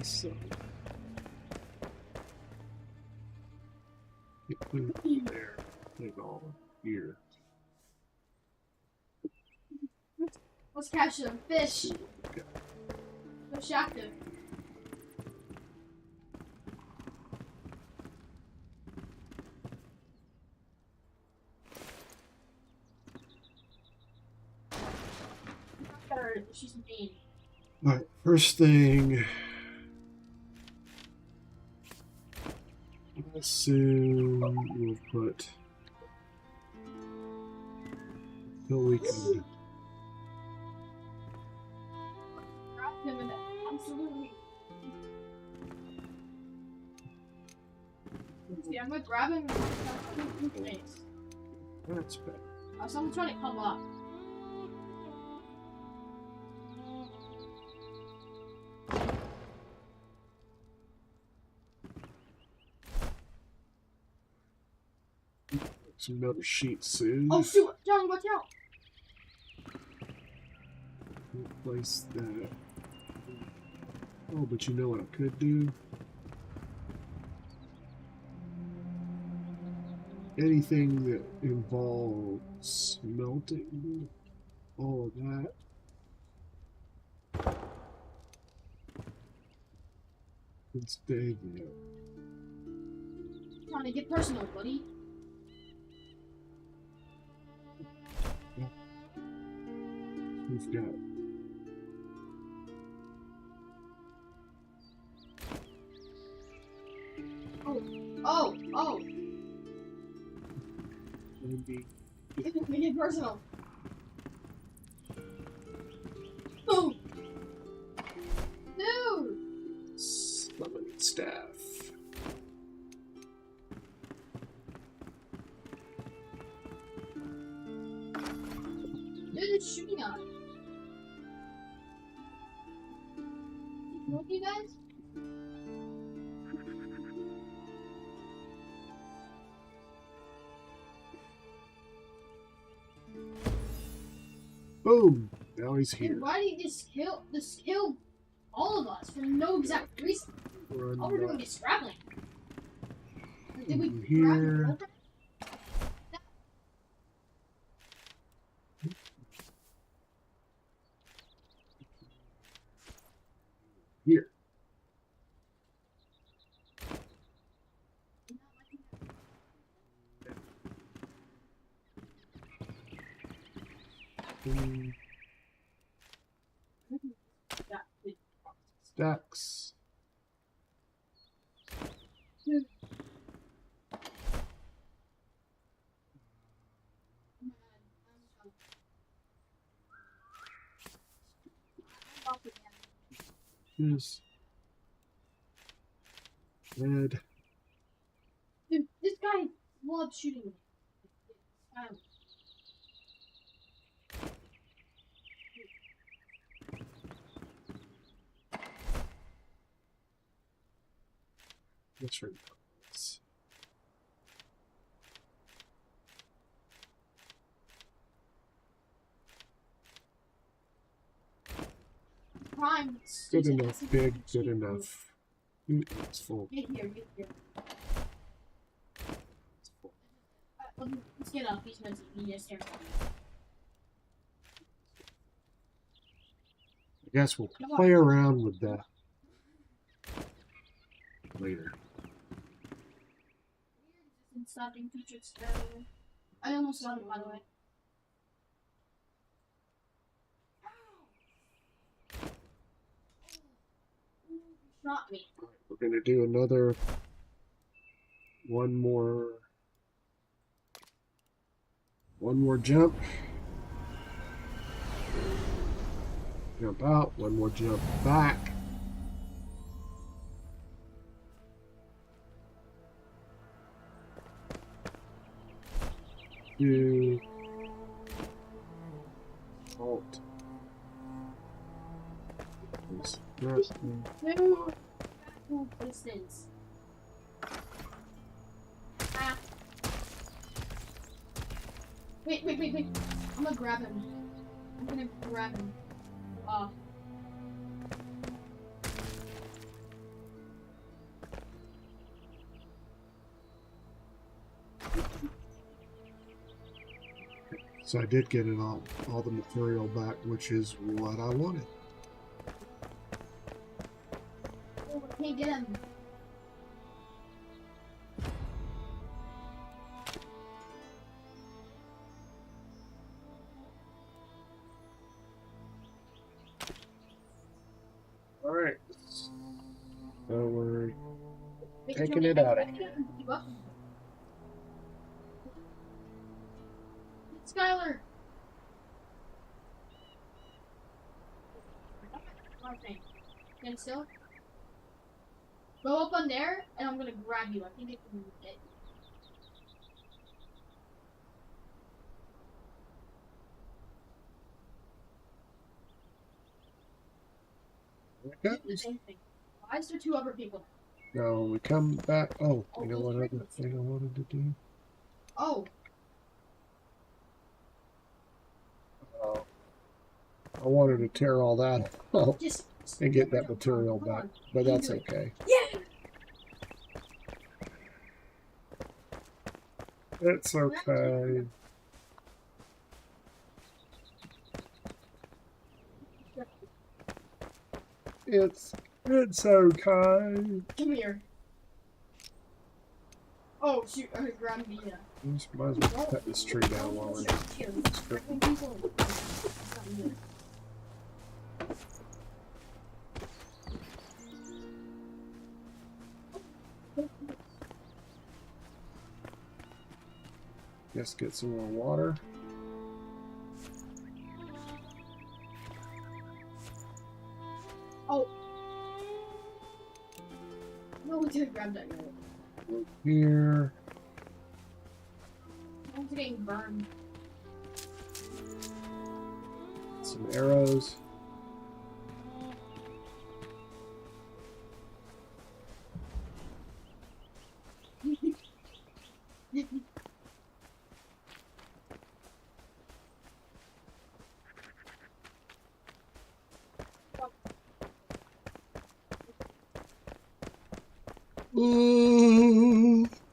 so. Put it there. Put it all here. Let's catch some fish. See what we got. Fish active. She's mean. All right. First thing. I assume we'll put so we can. Drop him in it. Absolutely. Here, I'm gonna grab him and shoot him in the face. That's bad. Someone's trying to come up. Some another sheet soon. Oh shoot! John, watch out! Replace that. Oh, but you know what I could do? Anything that involves melting, all of that. Can stay there. Trying to get personal, buddy. We've got Oh! maybe Make it personal. Boom! Dude! summoning staff. Dude, it's shooting us. Look, you guys? Boom! Now he's Dude, here. why did this kill all of us for no exact reason? Run All we're doing back is scrabbling. Did we over grab here. your girlfriend? Here. Boom. Yeah, dude. Stacks. This. Red. Dude, this guy loves shooting me. Let's read this. Prime. Good enough, big, good enough. It's full. Get here. It's full. Let's get up. He's meant to be just here. I guess we'll play around with that later. Stopping featured spell. I almost got it, by the way. Shot me. We're gonna do another one more jump. Jump out, one more jump back. Do halt. Two full distance. Ah. Wait. I'm gonna grab him. So I did get it all the material back, which is what I wanted. Oh, I can't get him. All right. So we're Wait, taking Johnny, it out I of can't here. pick you up. Skylar! One thing. Stand still. Go up on there, and I'm gonna grab you. I think it can get you. Do the same thing. Why is there two other people? No, we come back. Oh, you know what other thing I wanted to do? Oh, I wanted to tear all that out just and get that material back, but that's okay. Yeah. It's okay. It's okay. Come here. Oh shoot! I grabbed the. Just might as well cut this tree down while we're Here. stripping. Just get some more water. Oh. No, we didn't grab that yet. Look here. I'm getting burned. Some arrows.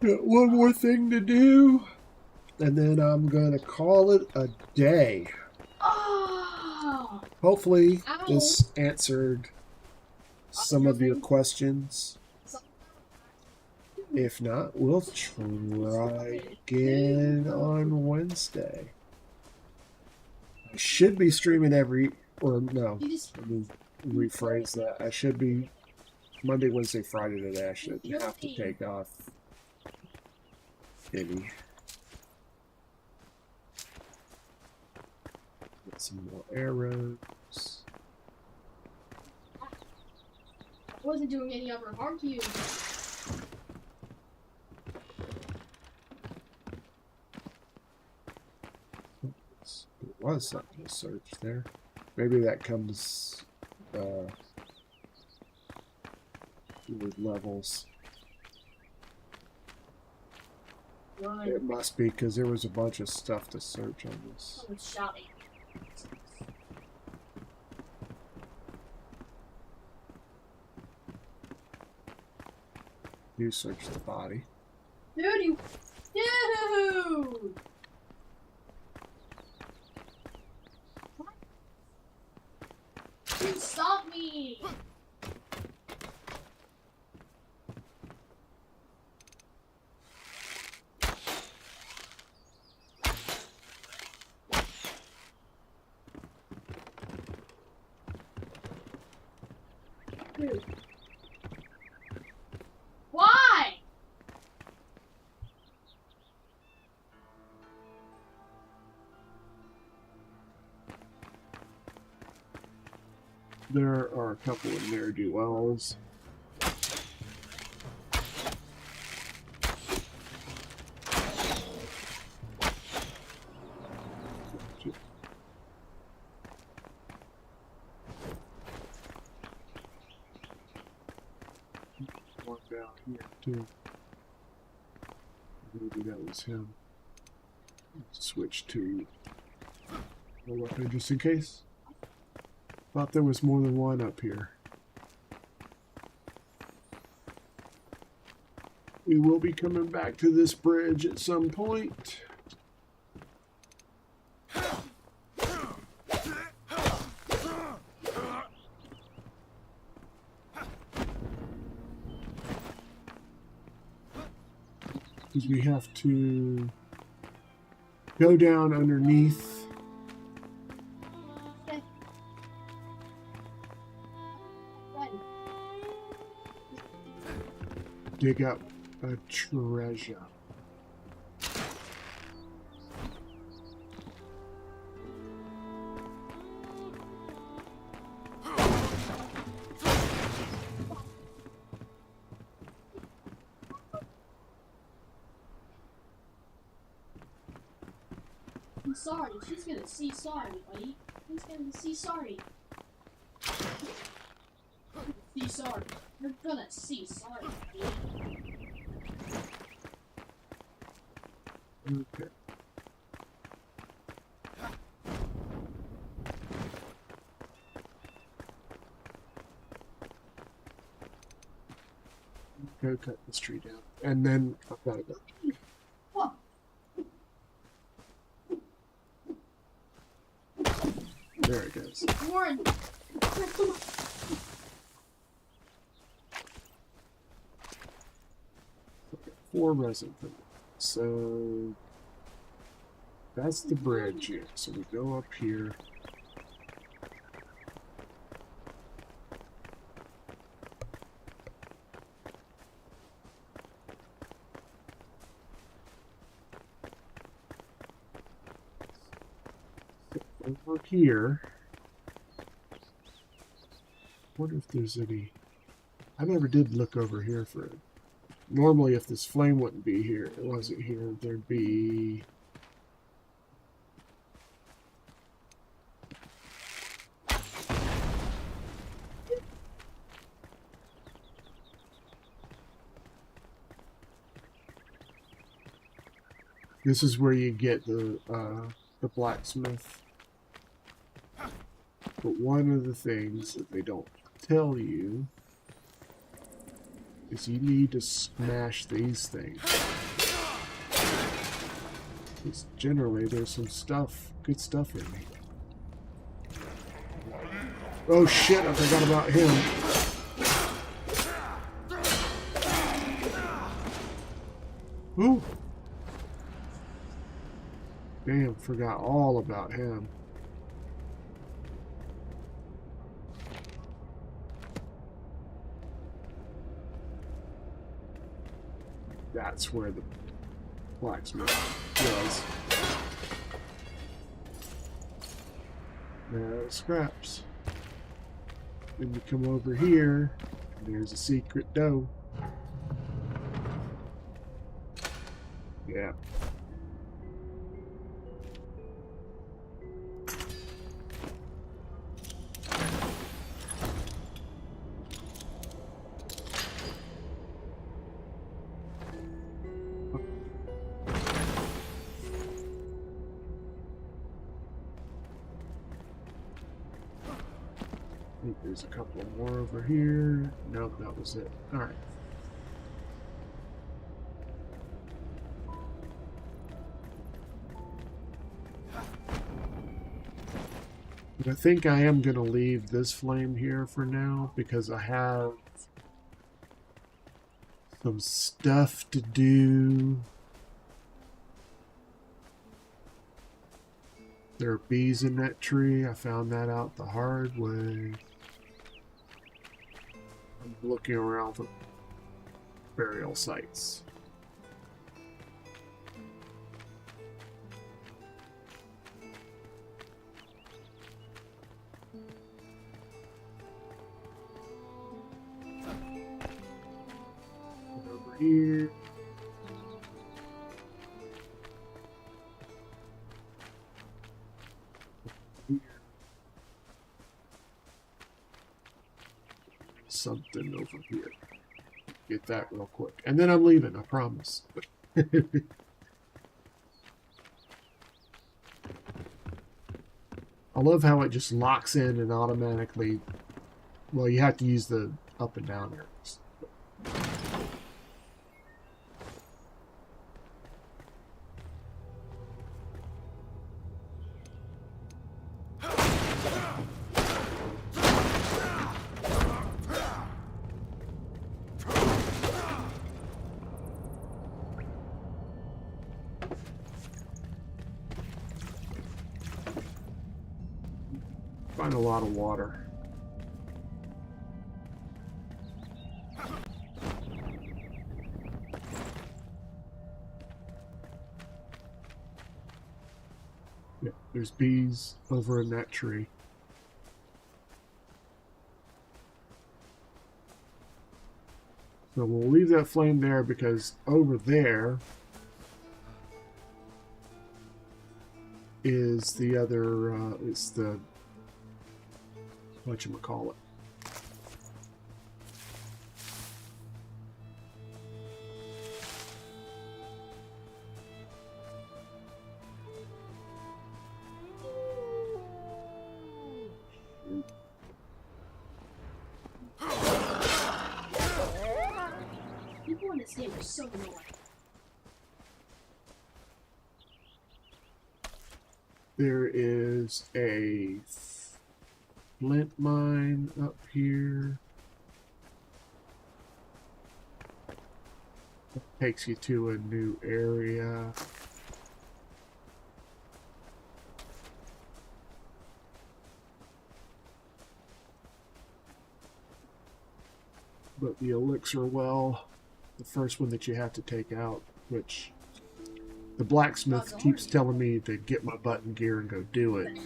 Got one more thing to do, and then I'm gonna call it a day. Oh. Hopefully, Ow. this answered some of your questions. If not, we'll try again on Wednesday. I should be streaming no, You just. let me rephrase that. I should be Monday, Wednesday, Friday today. I should have to take off any. Get some more arrows. I wasn't doing any other harm to you. There was something to search there. Maybe that comes with levels. Run. It must be because there was a bunch of stuff to search on this. Someone's shouting. You search the body. Dude, you. Dude! Dude, stop me! Dude. Why? There are a couple of ne'er-do-wells. One down here too. Maybe that was him. Switch to a weapon just in case. Thought there was more than one up here. We will be coming back to this bridge at some point. Because we have to go down underneath. Dig up a treasure. I'm sorry. She's gonna see sorry, buddy. She's gonna see sorry. See, sorry. You're gonna see, sorry. Okay. Go cut this tree down. And then I've got to go. Whoa. There it goes. Warren. Okay, 4 resin for that. So that's the bridge here. So we go up here. Over here. Wonder if there's any. I never did look over here for it. Normally, if this flame wouldn't be here, it wasn't here, there'd be. This is where you get the blacksmith. But one of the things that they don't tell you is you need to smash these things. Because generally there's some stuff, good stuff in here. Oh shit, I forgot about him. Ooh. Damn, forgot all about him. That's where the blacksmith was. There are scraps. Then you come over here, and there's a secret door. Yeah. I think there's a couple more over here. Nope, that was it. Alright. But I think I am going to leave this flame here for now because I have some stuff to do. There are bees in that tree. I found that out the hard way. I'm looking around for burial sites. Over here. Something over here. Get that real quick. And then I'm leaving, I promise. I love how it just locks in and automatically... Well, you have to use the up and down arrows. Find a lot of water. Yeah, there's bees over in that tree. So we'll leave that flame there because over there is the other, it's the whatchamacallit. so annoying. There is a flint mine up here. It takes you to a new area. But the elixir well, the first one that you have to take out, which the blacksmith keeps telling me to get my button gear and go do it.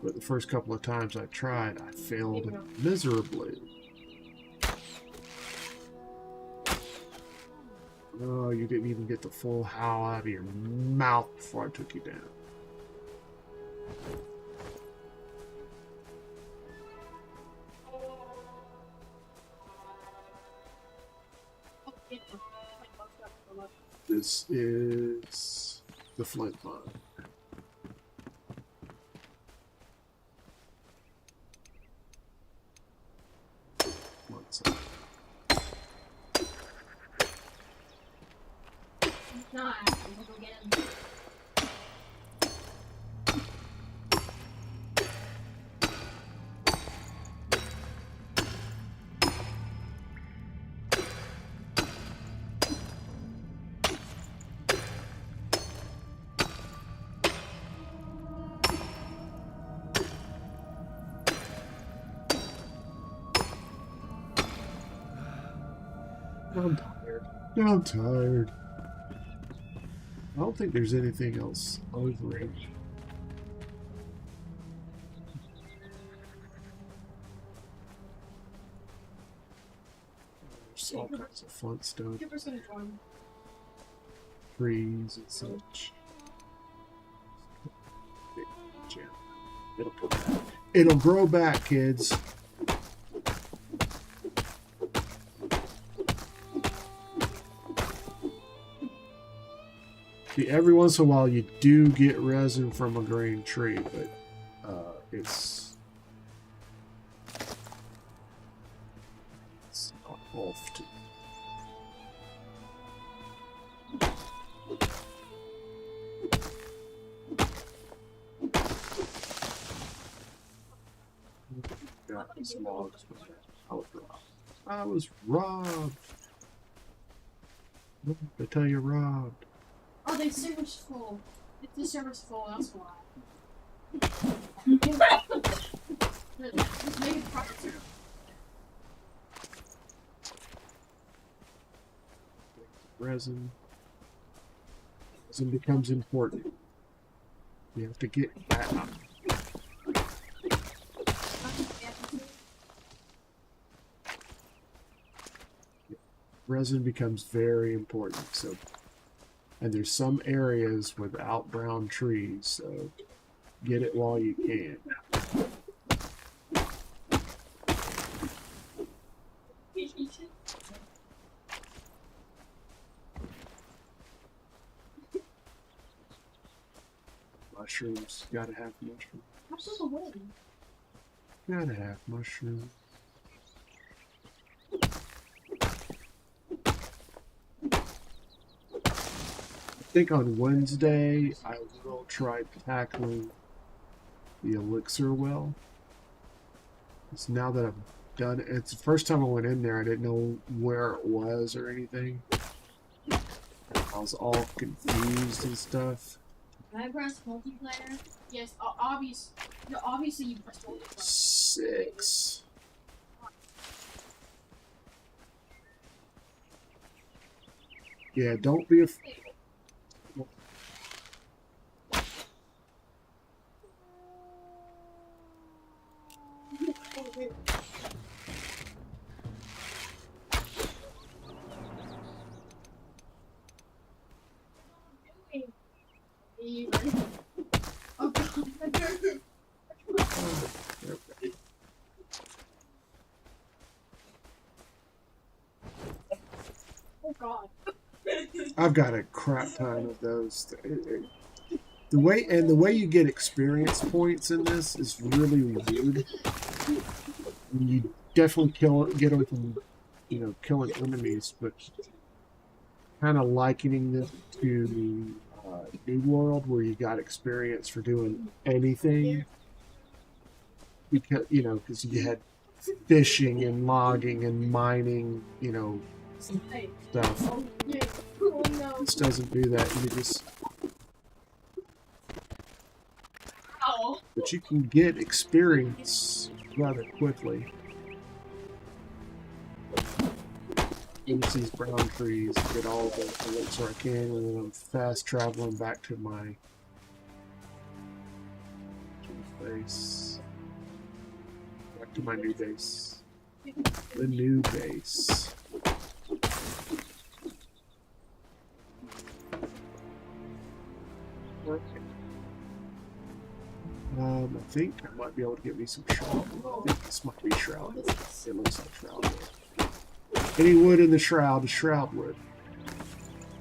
But the first couple of times I tried, I failed miserably. Oh, you didn't even get the full howl out of your mouth before I took you down. This is the flint mine. One second. No, I'm gonna go get him. I'm tired. I'm tired. I don't think there's anything else over it. There's all kinds of fun stuff. Cooper's gonna join. Trees and such. It'll grow back, kids. See, every once in a while you do get resin from a green tree, but it's not often. Got these logs, but I was robbed. What did I tell you, robbed? Oh, the server's full. If the server's full, that's why. Just make it profit server. Resin. Resin becomes important. You have to get that up. Resin becomes very important. So, and there's some areas without brown trees, so get it while you can. Mushrooms, gotta have mushrooms. I'm so away. Gotta have mushrooms. I think on Wednesday I will try tackling the elixir well. It's now that I've done it. It's the first time I went in there, I didn't know where it was or anything. I was all confused and stuff. Can I press multiplayer? Yes, obviously you press multiplayer. 6. Yeah, don't be afraid. Oh god. Oh god. I've got a crap ton of those. The way you get experience points in this is really weird. You definitely get them from killing enemies, but kind of likening this to New World, where you got experience for doing anything. Because because you had fishing and logging and mining, stuff. Oh, yeah. Oh, no. This doesn't do that. You just, Ow. but you can get experience rather quickly. Use these brown trees, get all the elixir I can, and then I'm fast traveling back to my base. Back to my new base. The new base. Okay. I think I might be able to get me some shroud. I think this might be shrouded. It looks like shrouded. Any wood in the shroud is shroud wood.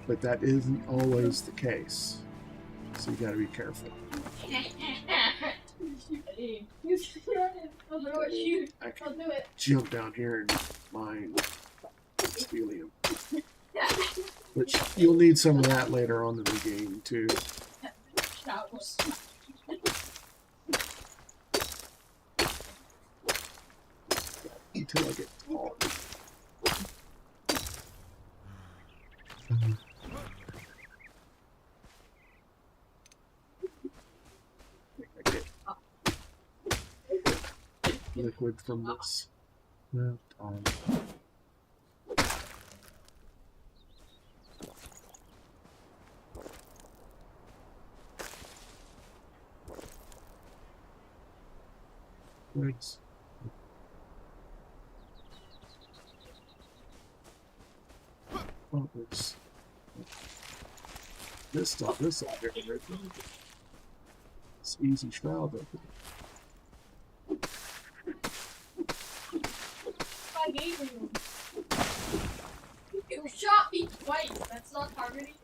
But that isn't always the case. So you gotta be careful. I can jump down here and mine helium. Which you'll need some of that later on in the game too. Until I get tall. I get liquid from this. No, Thanks. Oh, there's this stuff. This up here. It's easy shroud open. I gave you. You shot me twice. That's not targeting.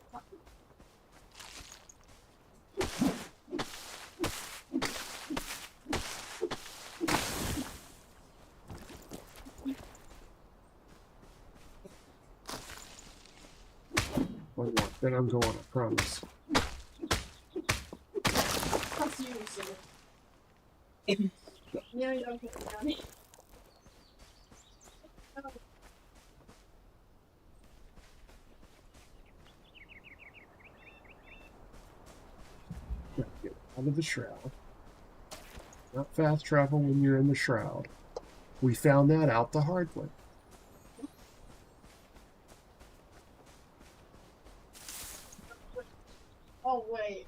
One more. Then I'm going, I promise. That's you, so. No, you don't get it down. Gotta get out of the shroud. Not fast travel when you're in the shroud. We found that out the hard way. Oh, wait.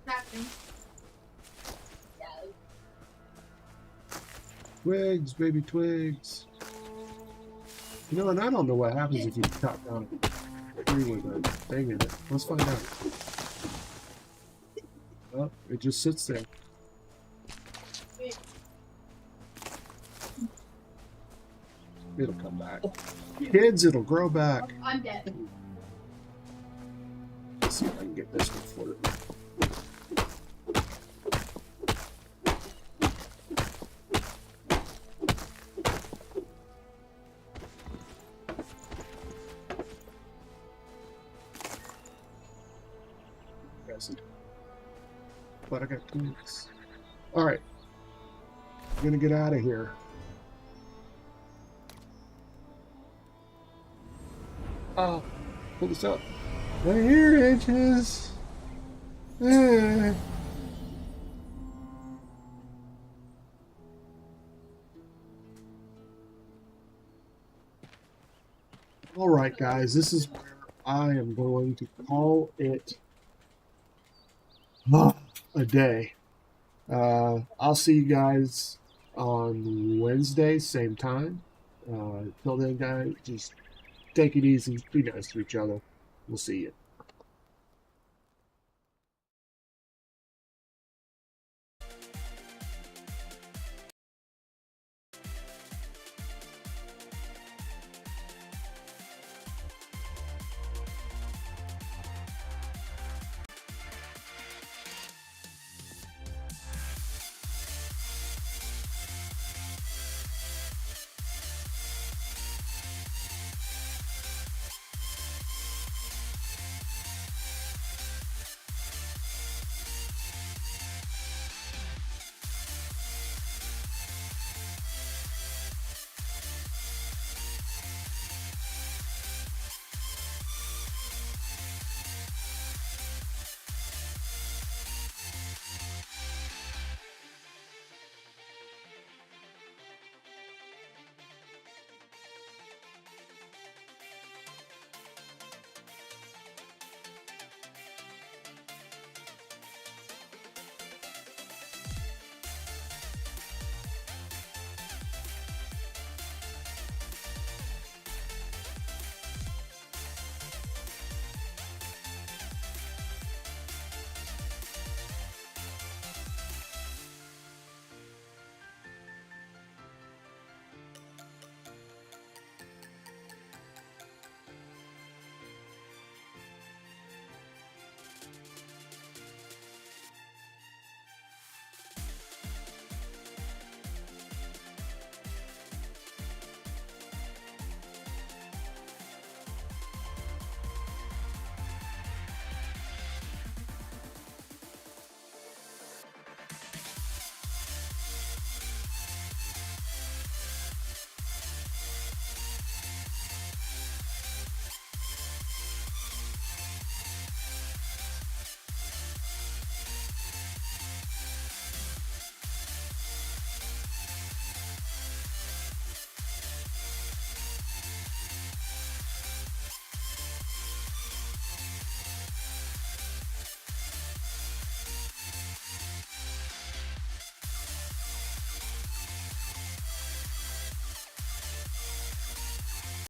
Happening. Yeah. Twigs, baby twigs. And I don't know what happens if you chop down a tree with a thing in it. Let's find out. Oh, it just sits there. Wait. It'll come back. Kids, it'll grow back. I'm dead. Let's see if I can get this one floated. But I got 2 weeks. Alright. I'm gonna get out of here. Oh, pull this up. Right here, edges. Alright, guys, this is where I am going to call it a day. I'll see you guys on Wednesday, same time. Till then, guys, just take it easy. Be nice to each other. We'll see you.